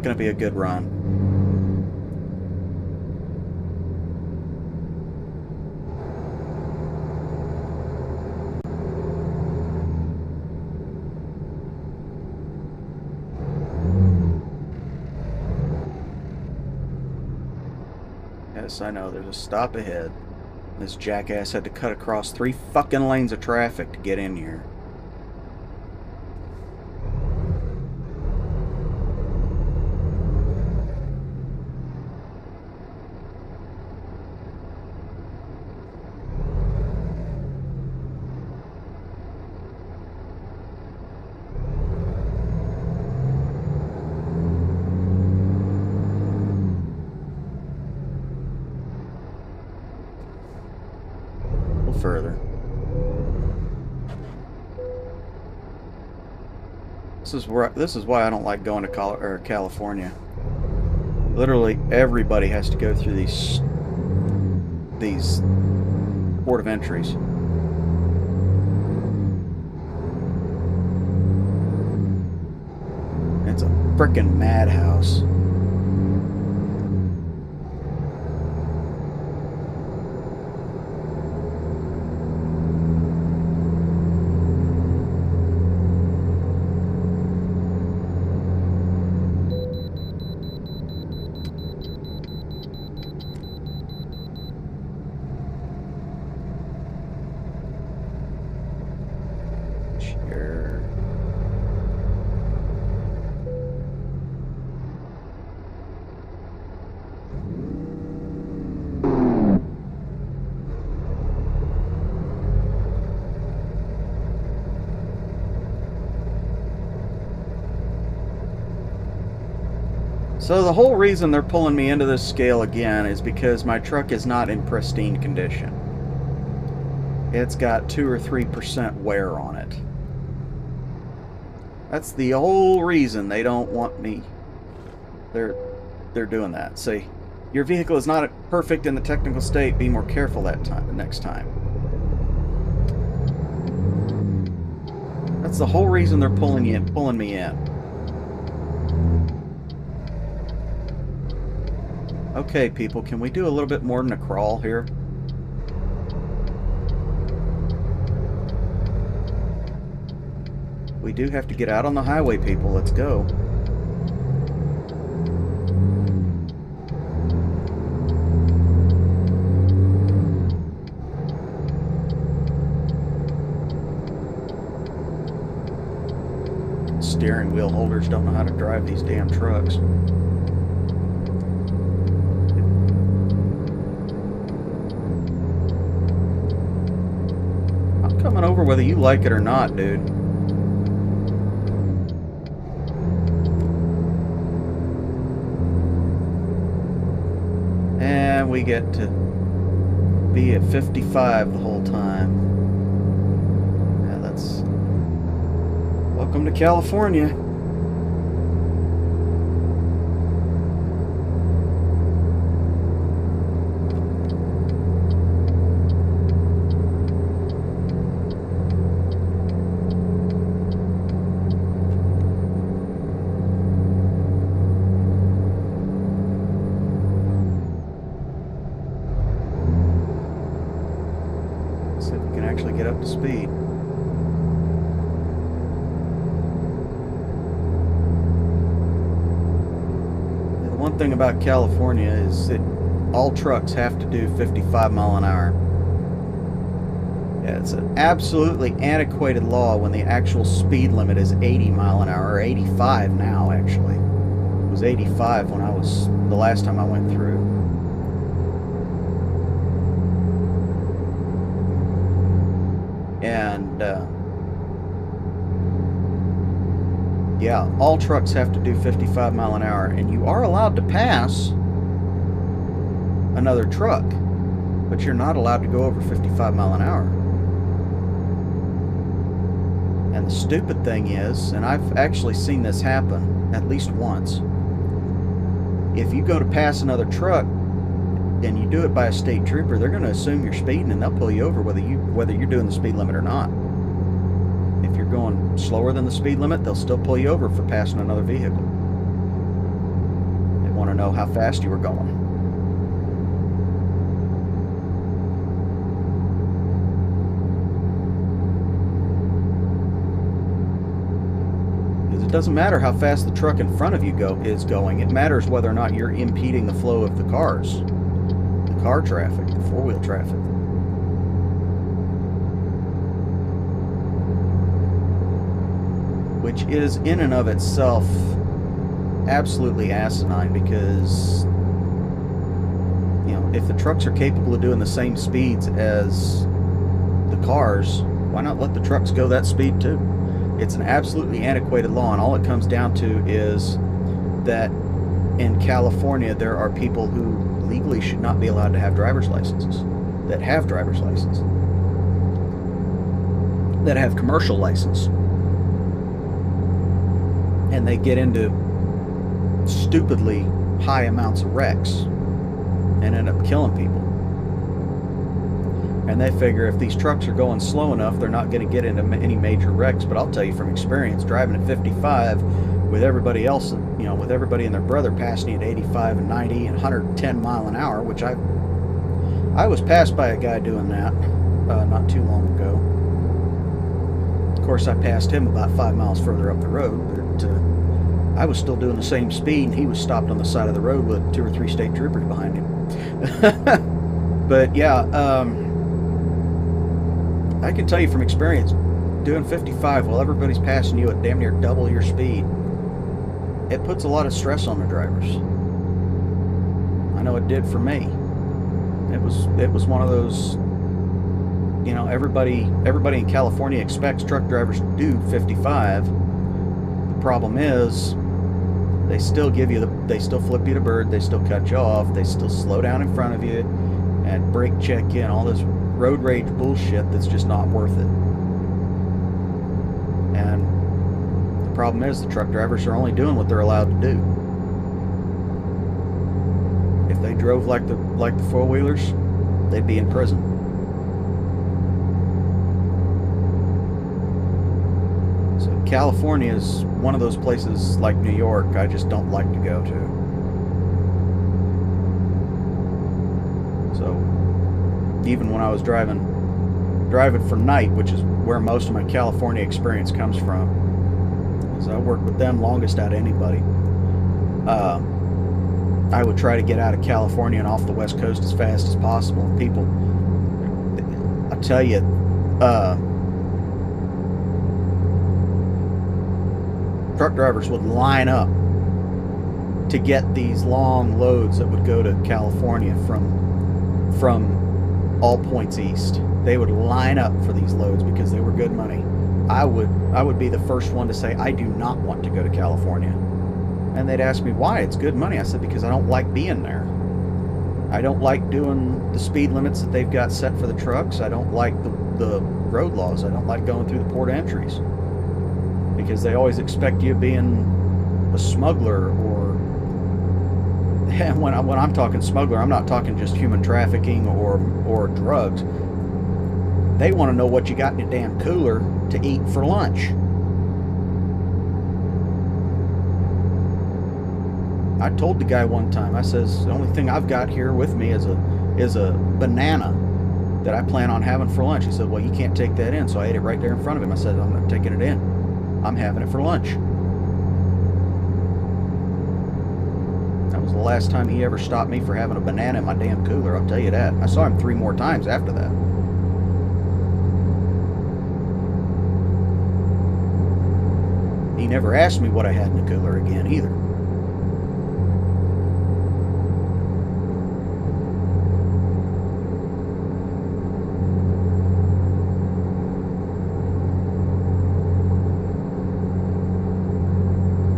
gonna be a good run. Yes, I know. There's a stop ahead. This jackass had to cut across 3 fucking lanes of traffic to get in here. Further. This is why I don't like going to California. Literally everybody has to go through these port of entries. It's a frickin' madhouse. So the whole reason they're pulling me into this scale again is because my truck is not in pristine condition. It's got 2 or 3% wear on it. That's the whole reason they don't want me. They're doing that. Say, your vehicle is not perfect in the technical state. Be more careful next time. That's the whole reason they're pulling me in. Okay, people, can we do a little bit more than a crawl here? We do have to get out on the highway, people. Let's go. Steering wheel holders don't know how to drive these damn trucks. Coming over whether you like it or not, dude. And we get to be at 55 the whole time. Yeah, that's... Welcome to California. Get up to speed. The one thing about California is that all trucks have to do 55 mile an hour. Yeah, it's an absolutely antiquated law when the actual speed limit is 80 mile an hour, or 85 now, actually. It was 85 when the last time I went through. And, yeah, all trucks have to do 55 mile an hour, and you are allowed to pass another truck, but you're not allowed to go over 55 mile an hour. And the stupid thing is, and I've actually seen this happen at least once, if you go to pass another truck and you do it by a state trooper, they're going to assume you're speeding and they'll pull you over whether you're doing the speed limit or not. If you're going slower than the speed limit, they'll still pull you over for passing another vehicle. They want to know how fast you were going. Because it doesn't matter how fast the truck in front of you is going. It matters whether or not you're impeding the flow of the cars. The car traffic, the four-wheel traffic. Which is in and of itself absolutely asinine, because if the trucks are capable of doing the same speeds as the cars, why not let the trucks go that speed too? It's an absolutely antiquated law, and all it comes down to is that in California there are people who legally should not be allowed to have driver's licenses, that have driver's license, that have commercial license. And they get into stupidly high amounts of wrecks and end up killing people. And they figure if these trucks are going slow enough, they're not going to get into any major wrecks. But I'll tell you from experience, driving at 55 with everybody else, with everybody and their brother passing at 85 and 90 and 110 mile an hour, which I was passed by a guy doing that not too long ago. Of course, I passed him about 5 miles further up the road, but I was still doing the same speed, and he was stopped on the side of the road with 2 or 3 state troopers behind him. But yeah, I can tell you from experience, doing 55 while everybody's passing you at damn near double your speed, it puts a lot of stress on the drivers. I know it did for me. It was one of those, everybody in California expects truck drivers to do 55. The problem is, they still they still flip you the bird, they still cut you off, they still slow down in front of you and brake check you, and all this road rage bullshit that's just not worth it. And the problem is, the truck drivers are only doing what they're allowed to do. If they drove like the four-wheelers, they'd be in prison. So California is one of those places, like New York, I just don't like to go to. So even when I was driving for Night, which is where most of my California experience comes from, because I worked with them longest out of anybody, I would try to get out of California and off the West Coast as fast as possible. And people, I tell you, truck drivers would line up to get these long loads that would go to California from all points east. They would line up for these loads because they were good money. I would be the first one to say, I do not want to go to California. And they'd ask me why. It's good money. I said, because I don't like being there. I don't like doing the speed limits that they've got set for the trucks. I don't like the road laws. I don't like going through the port entries, because they always expect you being a smuggler, or, and when I'm talking smuggler, I'm not talking just human trafficking or drugs. They want to know what you got in your damn cooler to eat for lunch. I told the guy one time, I says, the only thing I've got here with me is a banana that I plan on having for lunch. He said, well, you can't take that in. So I ate it right there in front of him. I said, I'm not taking it in. I'm having it for lunch. That was the last time he ever stopped me for having a banana in my damn cooler, I'll tell you that. I saw him 3 more times after that. He never asked me what I had in the cooler again either.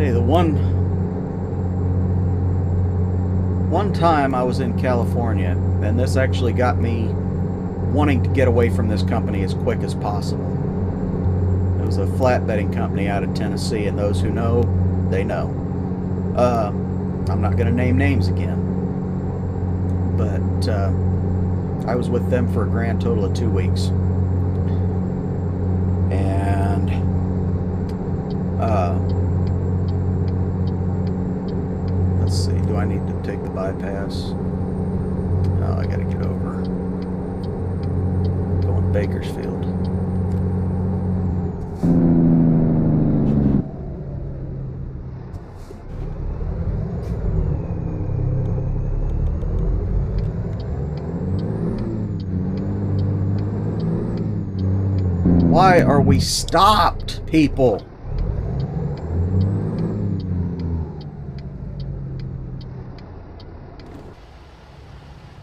Hey, the one time I was in California, and this actually got me wanting to get away from this company as quick as possible. It was a flatbedding company out of Tennessee, and those who know, they know. I'm not going to name names again, but I was with them for a grand total of 2 weeks. And let's see, do I need to take the bypass? No, I gotta get over. Going Bakersfield. Why are we stopped, people?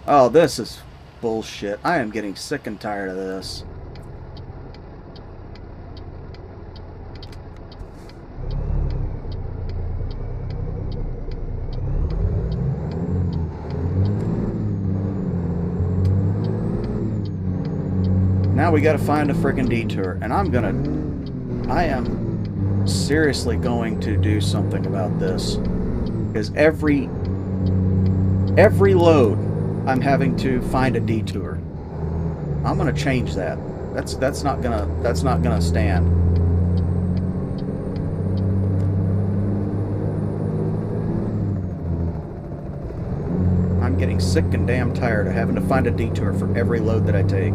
Oh, this is bullshit. I am getting sick and tired of this. Now we gotta find a friggin' detour, and I am seriously going to do something about this, because every load I'm having to find a detour. I'm gonna change that. That's not gonna stand. I'm getting sick and damn tired of having to find a detour for every load that I take.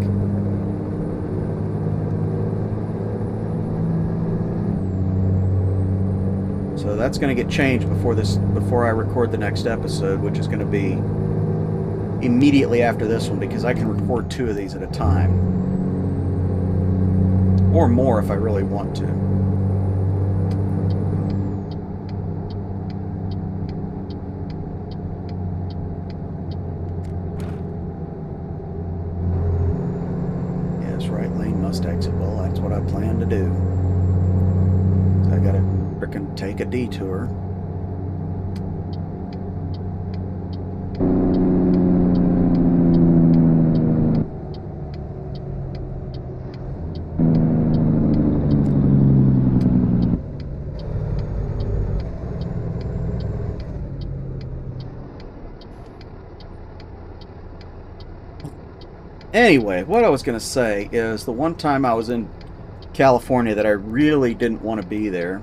So that's going to get changed before I record the next episode, which is going to be immediately after this one, because I can record 2 of these at a time, or more if I really want to. Yes, right lane must exit. Well, that's what I plan to do. So I gotta frickin' take a detour. Anyway, what I was going to say is the one time I was in California that I really didn't want to be there,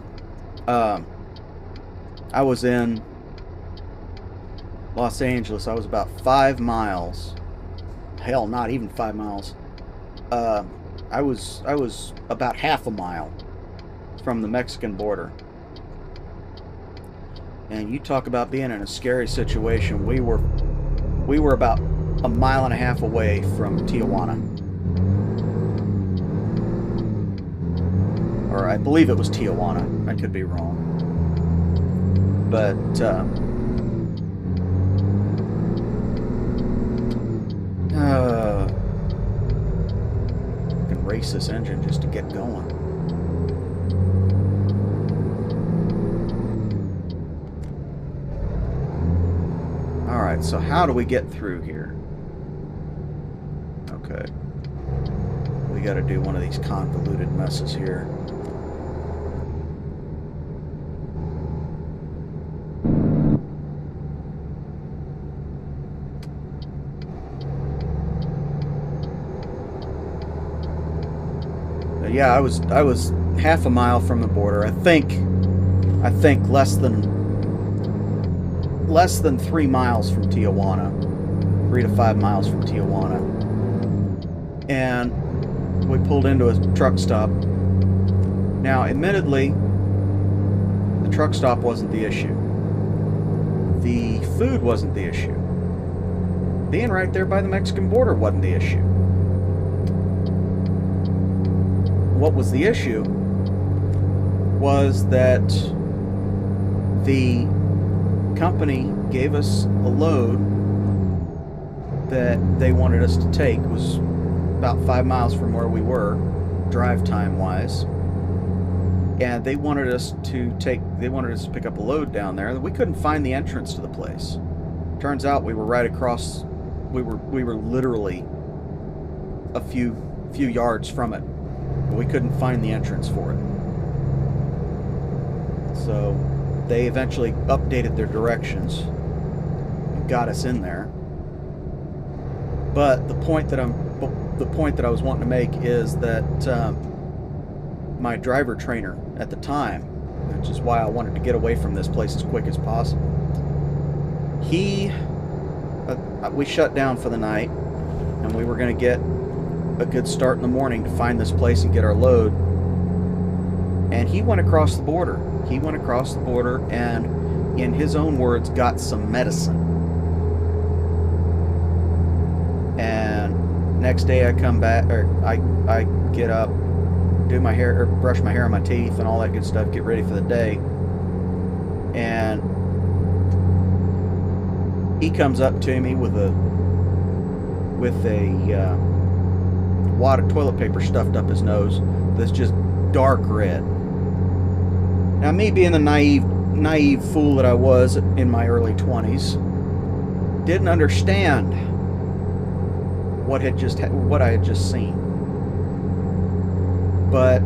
I was in Los Angeles. I was about 5 miles. Hell, not even 5 miles. I was about half a mile from the Mexican border. And you talk about being in a scary situation. We were about a mile and a half away from Tijuana. Or I believe it was Tijuana. I could be wrong. But I can race this engine just to get going. Alright, so how do we get through here? Okay. We gotta do one of these convoluted messes here. Yeah, I was half a mile from the border. I think less than 3 miles from Tijuana, 3 to 5 miles from Tijuana, and we pulled into a truck stop. Now, admittedly, the truck stop wasn't the issue. The food wasn't the issue. Being right there by the Mexican border wasn't the issue. What was the issue was that the company gave us a load that they wanted us to take. It was about 5 miles from where we were, drive time wise, and they wanted us to pick up a load down there. We couldn't find the entrance to the place. Turns out we were right across. We were literally a few yards from it, but we couldn't find the entrance for it. So they eventually updated their directions and got us in there. But the point that I was wanting to make is that my driver trainer at the time, which is why I wanted to get away from this place as quick as possible, we shut down for the night, and we were going to get a good start in the morning to find this place and get our load. And he went across the border. He went across the border and, in his own words, got some medicine. And next day I come back, or I get up, do my hair, or brush my hair and my teeth and all that good stuff, get ready for the day. And he comes up to me with a wad of toilet paper stuffed up his nose that's just dark red. Now, me being the naive fool that I was in my early 20s, didn't understand what I had just seen. But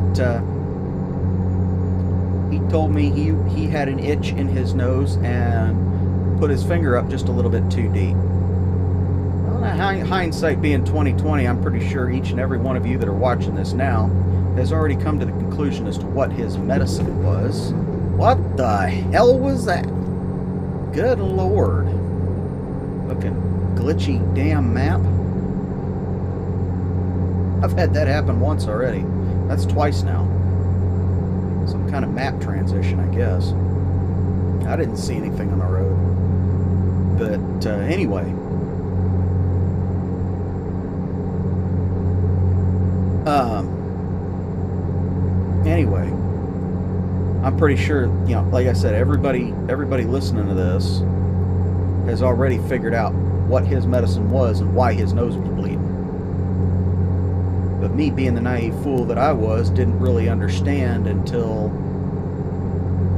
he told me he had an itch in his nose and put his finger up just a little bit too deep. Well, hindsight being 2020, I'm pretty sure each and every one of you that are watching this now has already come to the conclusion as to what his medicine was. What the hell was that? Good Lord. Looking glitchy damn map. I've had that happen once already. That's twice now. Some kind of map transition, I guess. I didn't see anything on the road. But anyway. Anyway, I'm pretty sure, you know, like I said, everybody listening to this has already figured out what his medicine was and why his nose was bleeding. But me, being the naive fool that I was, didn't really understand until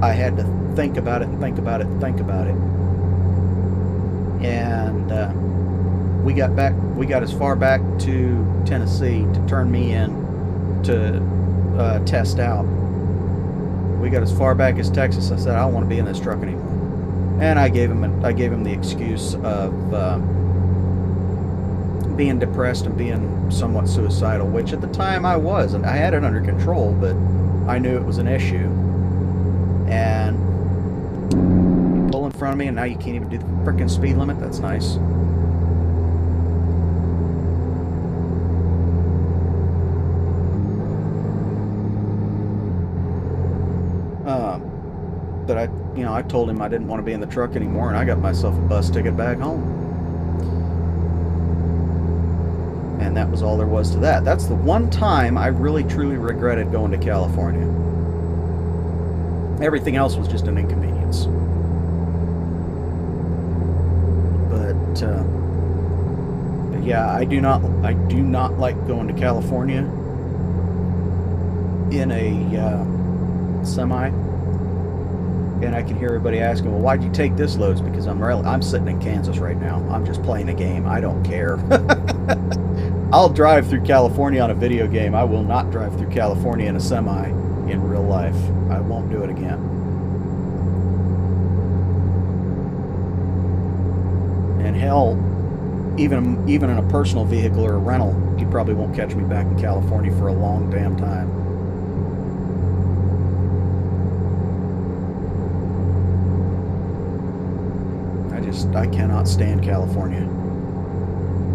I had to think about it and think about it and think about it. And we got as far back to Tennessee to turn me in to test out. We got as far back as Texas. I said, I don't want to be in this truck anymore. And I gave him the excuse of being depressed and being somewhat suicidal, which at the time I was, and I had it under control, but I knew it was an issue. And you pull in front of me, and now you can't even do the frickin' speed limit. That's nice. But I told him I didn't want to be in the truck anymore, and I got myself a bus ticket back home. And that was all there was to that. That's the one time I really truly regretted going to California. Everything else was just an inconvenience. But yeah, I do not like going to California in a semi. And I can hear everybody asking, well, why'd you take this load? It's because I'm sitting in Kansas right now. I'm just playing a game. I don't care. I'll drive through California on a video game. I will not drive through California in a semi in real life. I won't do it again. And hell, even in a personal vehicle or a rental, you probably won't catch me back in California for a long damn time. I cannot stand California.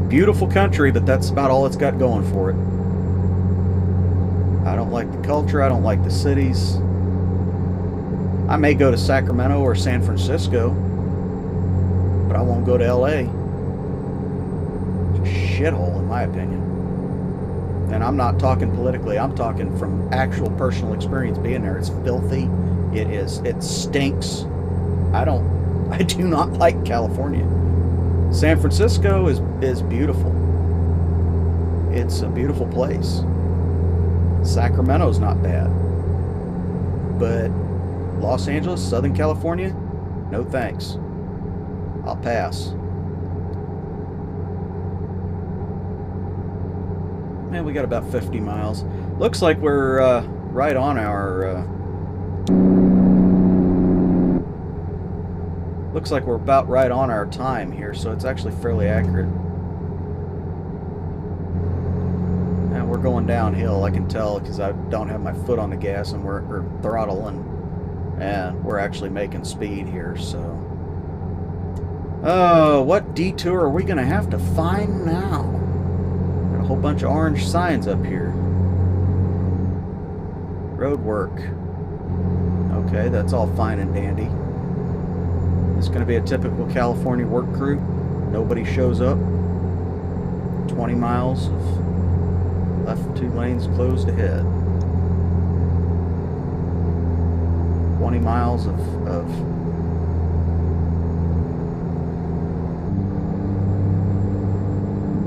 Beautiful country, but that's about all it's got going for it. I don't like the culture. I don't like the cities. I may go to Sacramento or San Francisco, but I won't go to LA. It's a shithole, in my opinion. And I'm not talking politically, I'm talking from actual personal experience being there. It's filthy. It stinks. I do not like California. San Francisco is beautiful. It's a beautiful place. Sacramento's not bad. But Los Angeles, Southern California, no thanks. I'll pass. Man, we got about 50 miles. Looks like we're right on our... looks like we're about right on our time here, so it's actually fairly accurate. And we're going downhill, I can tell, because I don't have my foot on the gas and or throttle, and we're actually making speed here, so... Oh, what detour are we going to have to find now? Got a whole bunch of orange signs up here. Road work. Okay, that's all fine and dandy. It's going to be a typical California work crew. Nobody shows up. 20 miles of left 2 lanes closed ahead. 20 miles of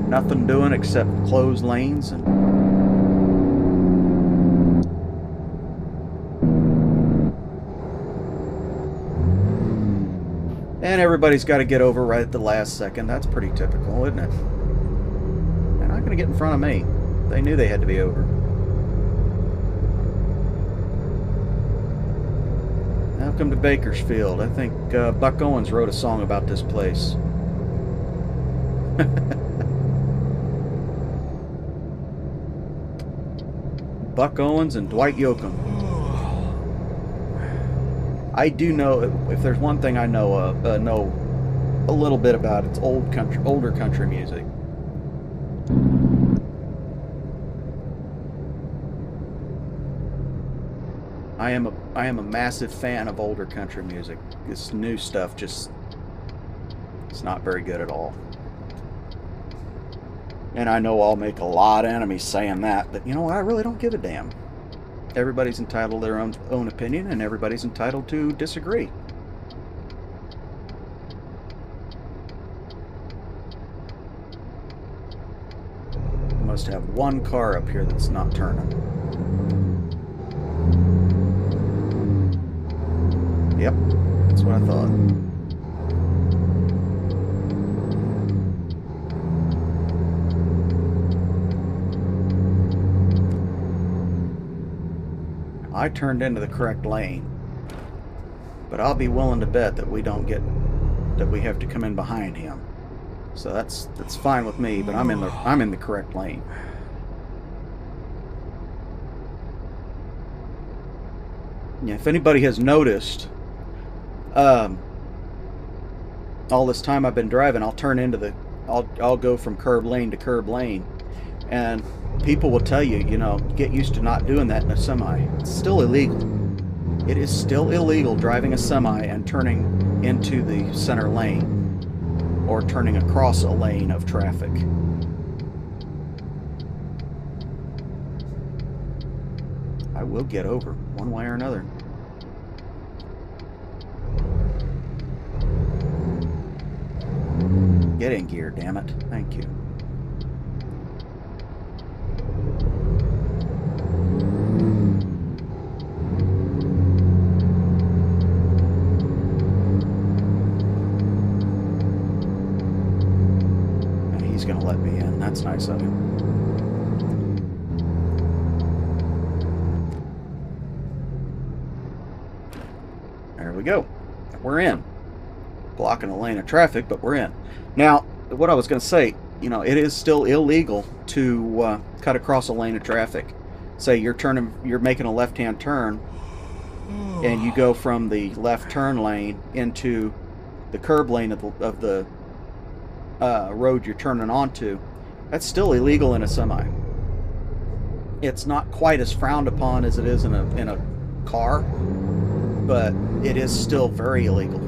nothing doing except closed lanes and everybody's got to get over right at the last second. That's pretty typical, isn't it? They're not going to get in front of me. They knew they had to be over. Welcome to Bakersfield. I think Buck Owens wrote a song about this place. Buck Owens and Dwight Yoakam. I do know, if there's one thing I know a little bit about, it's older country music. I am a massive fan of older country music. This new stuff it's not very good at all. And I know I'll make a lot of enemies saying that, but you know what? I really don't give a damn. Everybody's entitled to their own opinion, and everybody's entitled to disagree. We must have one car up here that's not turning. Yep, that's what I thought. I turned into the correct lane, but I'll be willing to bet that we have to come in behind him. So that's fine with me, but I'm in the correct lane. Yeah, if anybody has noticed, all this time I've been driving, I'll turn into I'll go from curb lane to curb lane, and people will tell you, you know, get used to not doing that in a semi. It's still illegal. It is still illegal driving a semi and turning into the center lane or turning across a lane of traffic. I will get over one way or another. Get in gear, damn it. Thank you. He's gonna let me in. That's nice of him. There we go. We're in. Blocking a lane of traffic, but we're in. Now, what I was going to say, you know, it is still illegal to cut across a lane of traffic. Say you're making a left-hand turn, and you go from the left turn lane into the curb lane of the road you're turning onto. That's still illegal in a semi. It's not quite as frowned upon as it is in a car, but it is still very illegal.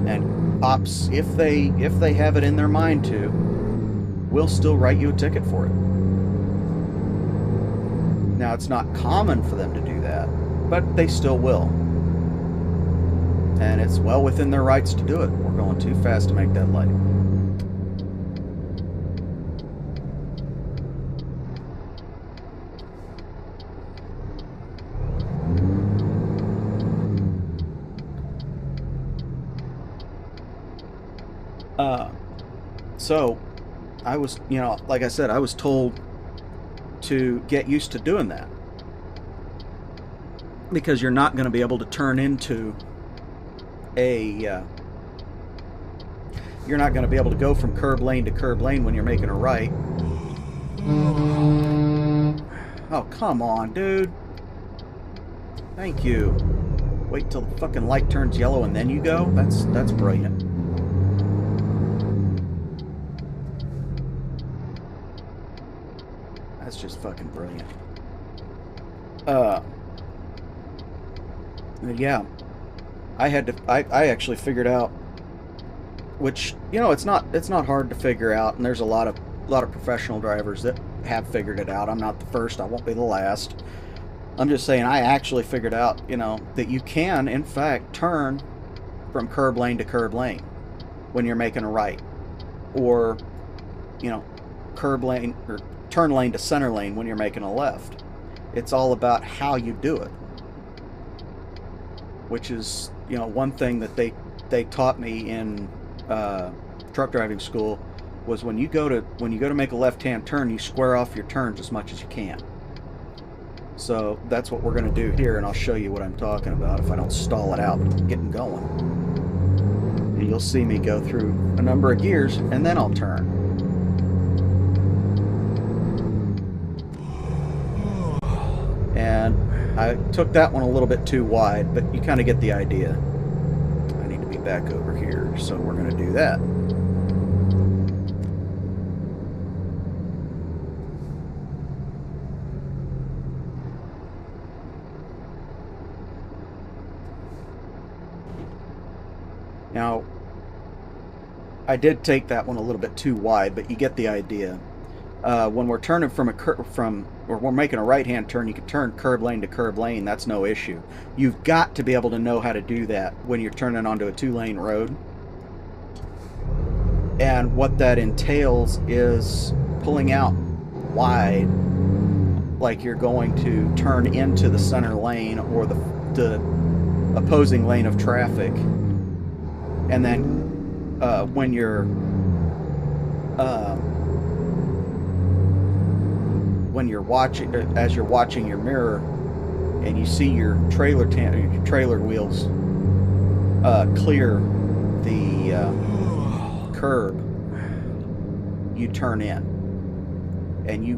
And cops, if they have it in their mind to, will still write you a ticket for it. Now, it's not common for them to do that, but they still will. And it's well within their rights to do it. We're going too fast to make that light. So I was, like I said, I was told to get used to doing that because you're not going to be able to turn into a you're not going to be able to go from curb lane to curb lane when you're making a right. Oh, come on, dude. Thank you. Wait till the fucking light turns yellow and then you go? That's brilliant. That's just fucking brilliant. Yeah. I actually figured out, which, it's not hard to figure out, and there's a lot of professional drivers that have figured it out. I'm not the first, I won't be the last. I'm just saying I actually figured out, that you can in fact turn from curb lane to curb lane when you're making a right, or curb lane or turn lane to center lane when you're making a left. It's all about how you do it, which is one thing that they taught me in truck driving school was when you go to make a left-hand turn, you square off your turns as much as you can. So that's what we're going to do here, and I'll show you what I'm talking about if I don't stall it out and get going. And you'll see me go through a number of gears, and then I'll turn. And I took that one a little bit too wide, but you kind of get the idea. I need to be back over here, so we're going to do that. Now, I did take that one a little bit too wide, but you get the idea. When we're turning or we're making a right-hand turn, you can turn curb lane to curb lane. That's no issue. You've got to be able to know how to do that when you're turning onto a two-lane road. And what that entails is pulling out wide, like you're going to turn into the center lane or the opposing lane of traffic. And then when you're watching, as you're watching your mirror, and you see your trailer wheels clear the curb, you turn in, and you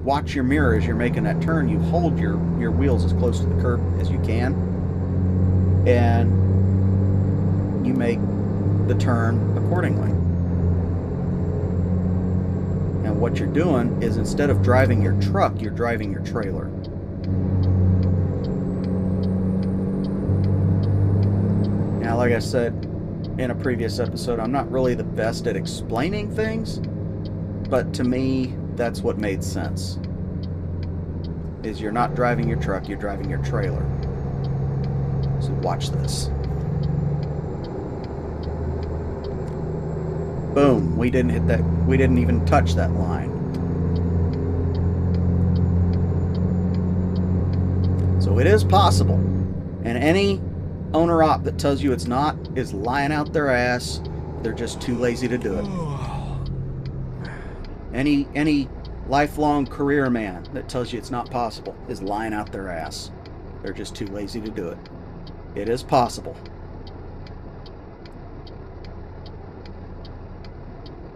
watch your mirror as you're making that turn. You hold your wheels as close to the curb as you can, and you make the turn accordingly. And what you're doing is, instead of driving your truck, you're driving your trailer. Now, like I said in a previous episode, I'm not really the best at explaining things, but to me, that's what made sense. Is you're not driving your truck, you're driving your trailer. So watch this. Boom, we didn't hit that, we didn't even touch that line. So it is possible. And any owner-op that tells you it's not is lying out their ass. They're just too lazy to do it. Any lifelong career man that tells you it's not possible is lying out their ass. They're just too lazy to do it. It is possible.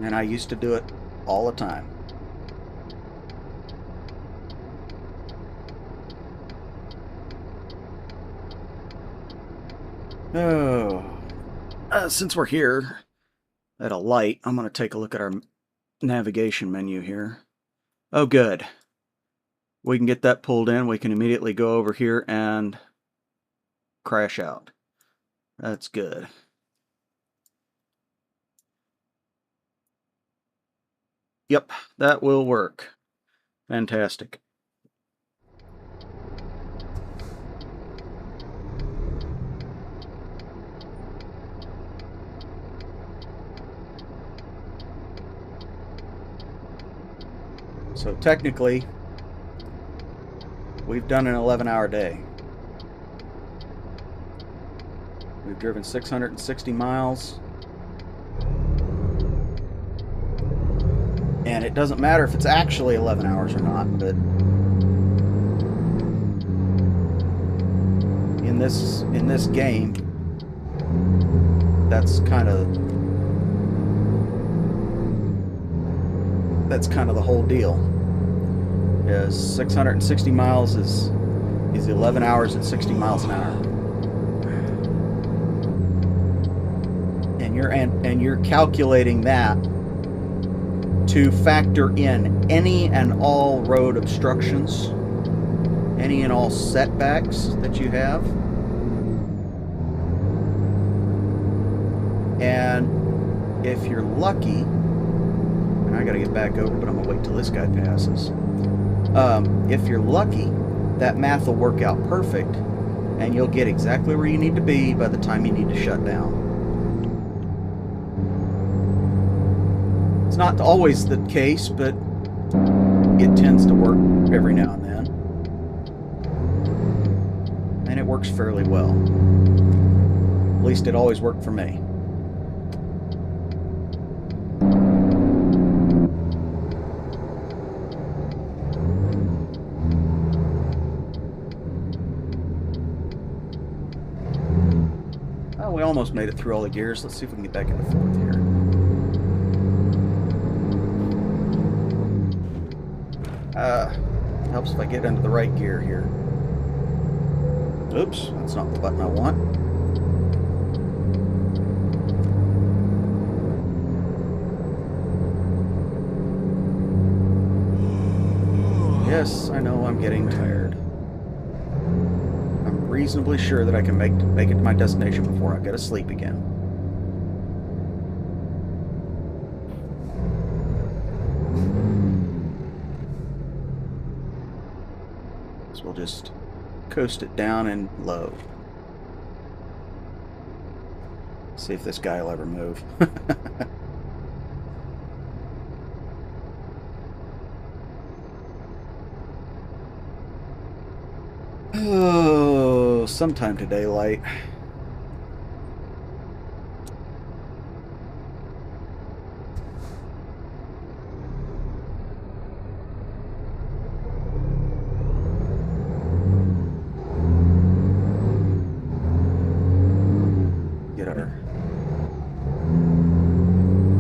And I used to do it all the time. Oh, since we're here at a light, I'm going to take a look at our navigation menu here. Oh, good. We can get that pulled in. We can immediately go over here and crash out. That's good. Yep, that will work. Fantastic. So technically, we've done an 11-hour day. We've driven 660 miles. And it doesn't matter if it's actually 11 hours or not, but in this game, that's kind of the whole deal. Is 660 miles is 11 hours at 60 miles an hour. And you're calculating that to factor in any and all road obstructions, any and all setbacks that you have. And if you're lucky, and I gotta get back over, but I'm gonna wait till this guy passes. If you're lucky, that math will work out perfect, and you'll get exactly where you need to be by the time you need to shut down. It's not always the case, but it tends to work every now and then. And it works fairly well. At least it always worked for me. Oh, we almost made it through all the gears. Let's see if we can get back into fourth here. Helps if I get into the right gear here. Oops, that's not the button I want. Yes, I know I'm getting tired. I'm reasonably sure that I can make it to my destination before I go to sleep again. So we'll just coast it down and low. See if this guy will ever move. Oh, sometime today, light.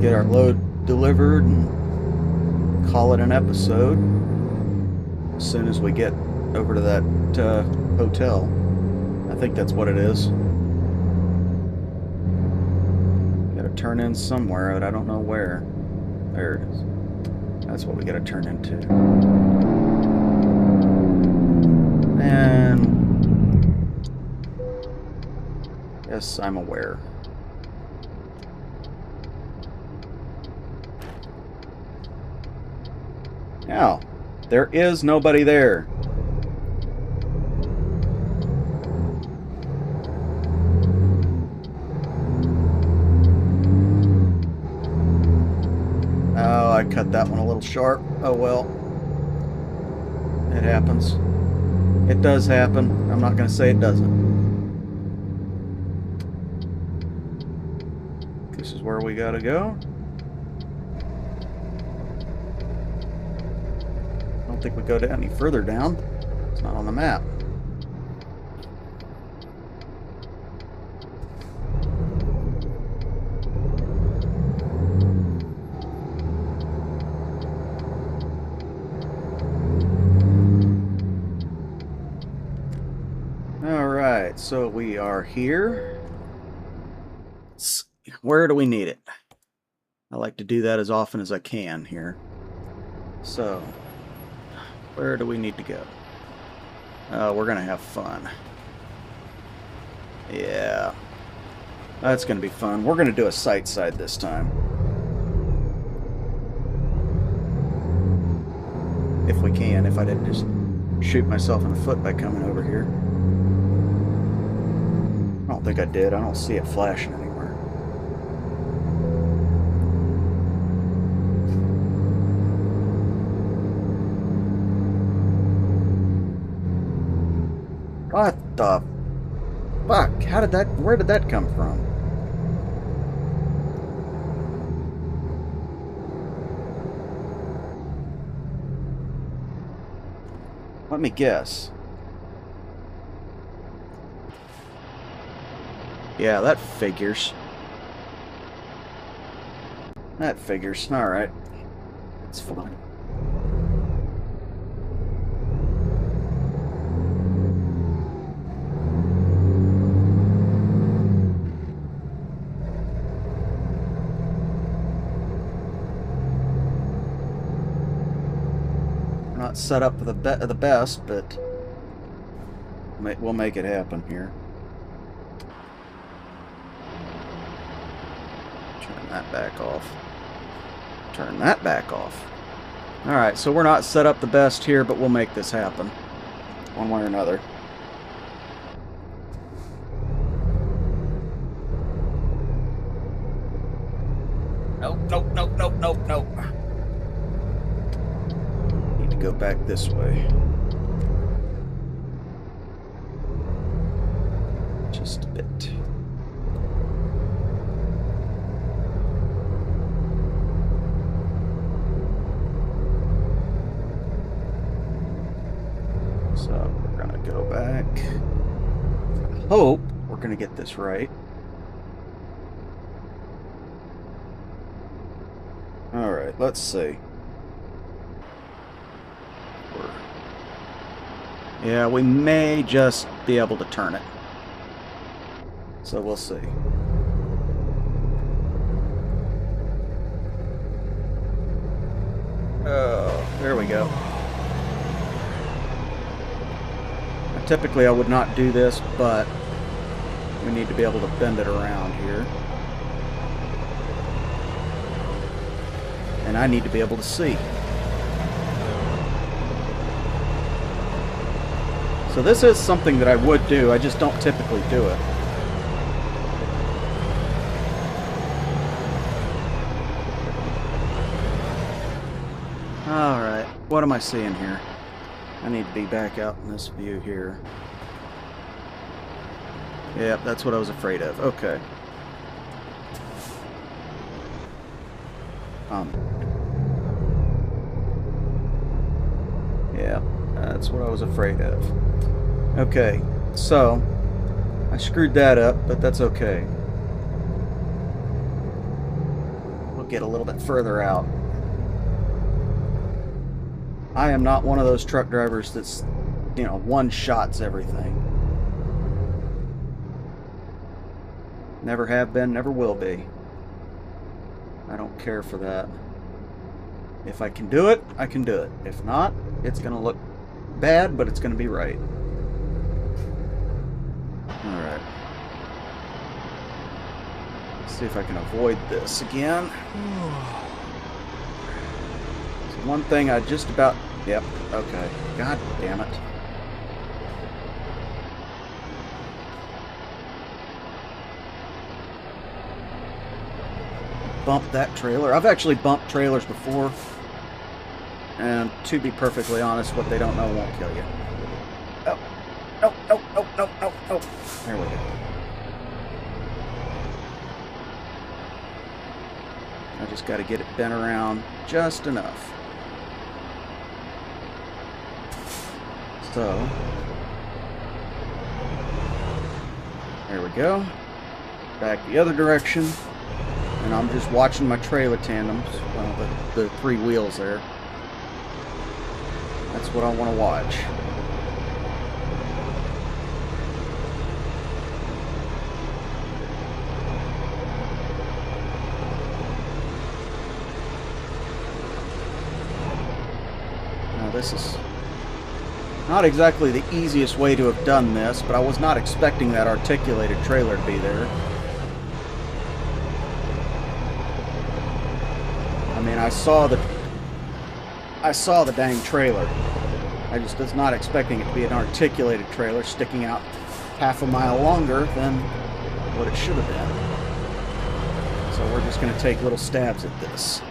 Get our load delivered and call it an episode as soon as we get over to that hotel. I think that's what it is. Gotta turn in somewhere, but I don't know where. There it is. That's what we gotta turn into. And yes, I'm aware. Now, there is nobody there. Oh, I cut that one a little sharp. Oh well. It happens. It does happen. I'm not going to say it doesn't. This is where we got to go. I don't think we go any further down. It's not on the map. Alright, so we are here. Where do we need it? I like to do that as often as I can here. So, where do we need to go? We're going to have fun. Yeah. That's going to be fun. We're going to do a sight side this time. If we can, if I didn't just shoot myself in the foot by coming over here. I don't think I did. I don't see it flashing anywhere. the fuck? Where did that come from? Let me guess. Yeah, that figures. That figures. Alright. That's fine. We're not set up for the best, but we'll make it happen here. Turn that back off. Turn that back off. Alright, so we're not set up the best here, but we'll make this happen. One way or another. Nope, nope, nope, nope, nope, nope. Need to go back this way. Just a bit. So we're gonna go back. I hope we're gonna get this right. Alright, let's see. Yeah, we may just be able to turn it. So we'll see. Oh, there we go. Typically I would not do this, but we need to be able to bend it around here. And I need to be able to see. So this is something that I would do, I just don't typically do it. Alright, what am I seeing here? I need to be back out in this view here. Yep, that's what I was afraid of. Okay. Yeah, that's what I was afraid of. Okay, so I screwed that up, but that's okay. We'll get a little bit further out. I am not one of those truck drivers that's, you know, one-shots everything. Never have been, never will be. I don't care for that. If I can do it, I can do it. If not, it's going to look bad, but it's going to be right. Alright. Let's see if I can avoid this again. So one thing I just about... Yep, okay. God damn it. Bump that trailer. I've actually bumped trailers before, and to be perfectly honest, what they don't know won't kill you. Oh, no, no, no, no, no, no. There we go. I just got to get it bent around just enough. So, there we go. Back the other direction. And I'm just watching my trailer tandems, well, the three wheels there. That's what I want to watch. Now this is not exactly the easiest way to have done this, but I was not expecting that articulated trailer to be there. I mean, I saw the dang trailer. I just was not expecting it to be an articulated trailer sticking out half a mile longer than what it should have been. So we're just going to take little stabs at this.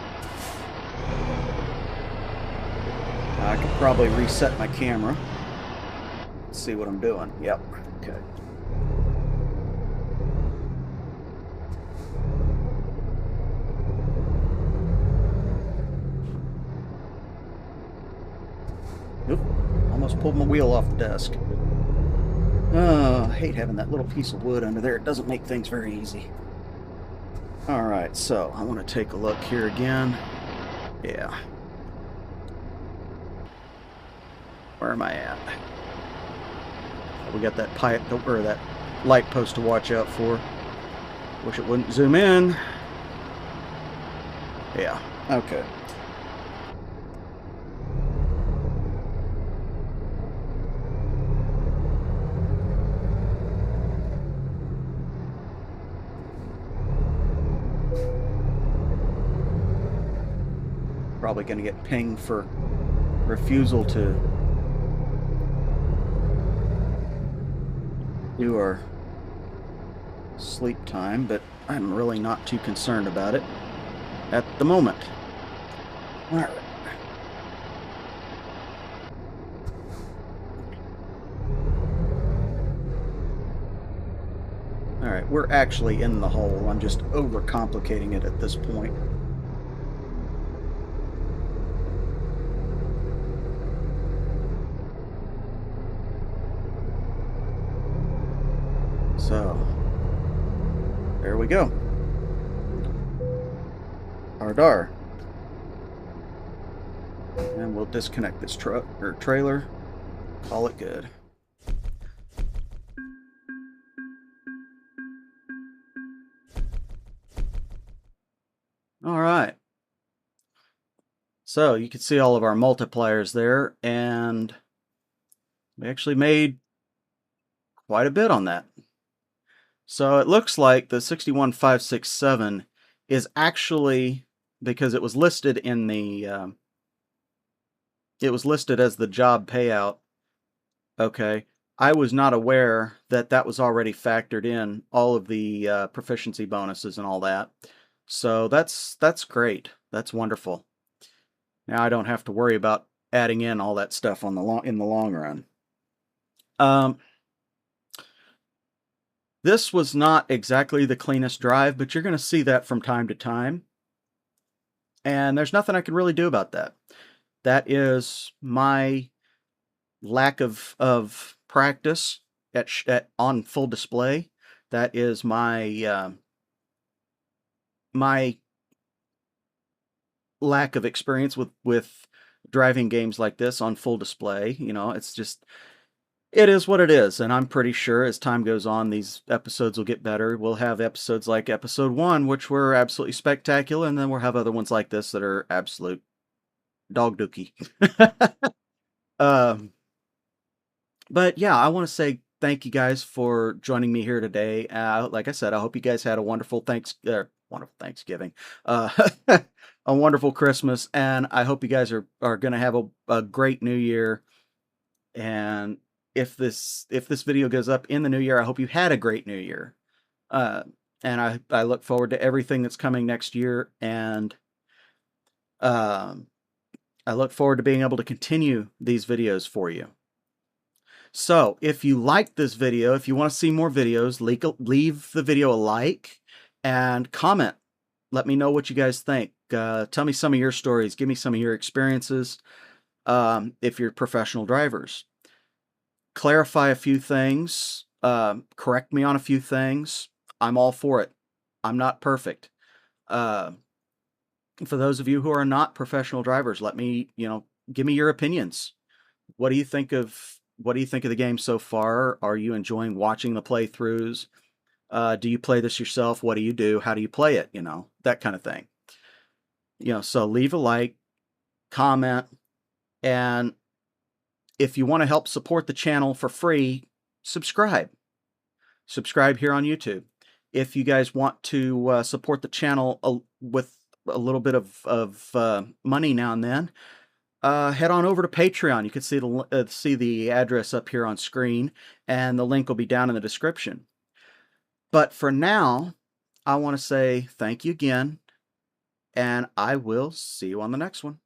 I could probably reset my camera. Let's see what I'm doing. Yep. Okay. Oop. Almost pulled my wheel off the desk. Oh, I hate having that little piece of wood under there. It doesn't make things very easy. Alright, so I want to take a look here again. Yeah. Where am I at? We got that pipe, or that light post to watch out for. Wish it wouldn't zoom in. Yeah, okay. Probably going to get pinged for refusal to do our sleep time, but I'm really not too concerned about it at the moment. All right. All right, we're actually in the hole. I'm just overcomplicating it at this point. So, there we go. Ardar. And we'll disconnect this truck or trailer. Call it good. All right. So you can see all of our multipliers there, and we actually made quite a bit on that. So it looks like the 61567 is actually, because it was listed in the it was listed as the job payout. Okay, I was not aware that that was already factored in, all of the proficiency bonuses and all that. So that's great. That's wonderful. Now I don't have to worry about adding in all that stuff on in the long run. This was not exactly the cleanest drive, but you're going to see that from time to time. And there's nothing I can really do about that. That is my lack of practice on full display. That is my my lack of experience with driving games like this on full display. You know, it's just, it is what it is, and I'm pretty sure as time goes on, these episodes will get better. We'll have episodes like episode 1, which were absolutely spectacular, and then we'll have other ones like this that are absolute dog dookie. But yeah, I want to say thank you guys for joining me here today. Like I said, I hope you guys had a wonderful Thanksgiving, a wonderful Christmas, and I hope you guys are going to have a great New Year. And if this video goes up in the new year, I hope you had a great New Year. And I look forward to everything that's coming next year, and I look forward to being able to continue these videos for you. So if you like this video, if you want to see more videos, leave the video a like and comment. Let me know what you guys think. Tell me some of your stories. Give me some of your experiences if you're professional drivers. Clarify a few things. Correct me on a few things. I'm all for it. I'm not perfect. For those of you who are not professional drivers, let me, give me your opinions. What do you think of the game so far? Are you enjoying watching the playthroughs? Do you play this yourself? What do you do? How do you play it? That kind of thing. So leave a like, comment, and if you want to help support the channel for free, subscribe. Subscribe here on YouTube. If you guys want to support the channel with a little bit of money now and then, head on over to Patreon. You can see the address up here on screen, and the link will be down in the description. But for now, I want to say thank you again, and I will see you on the next one.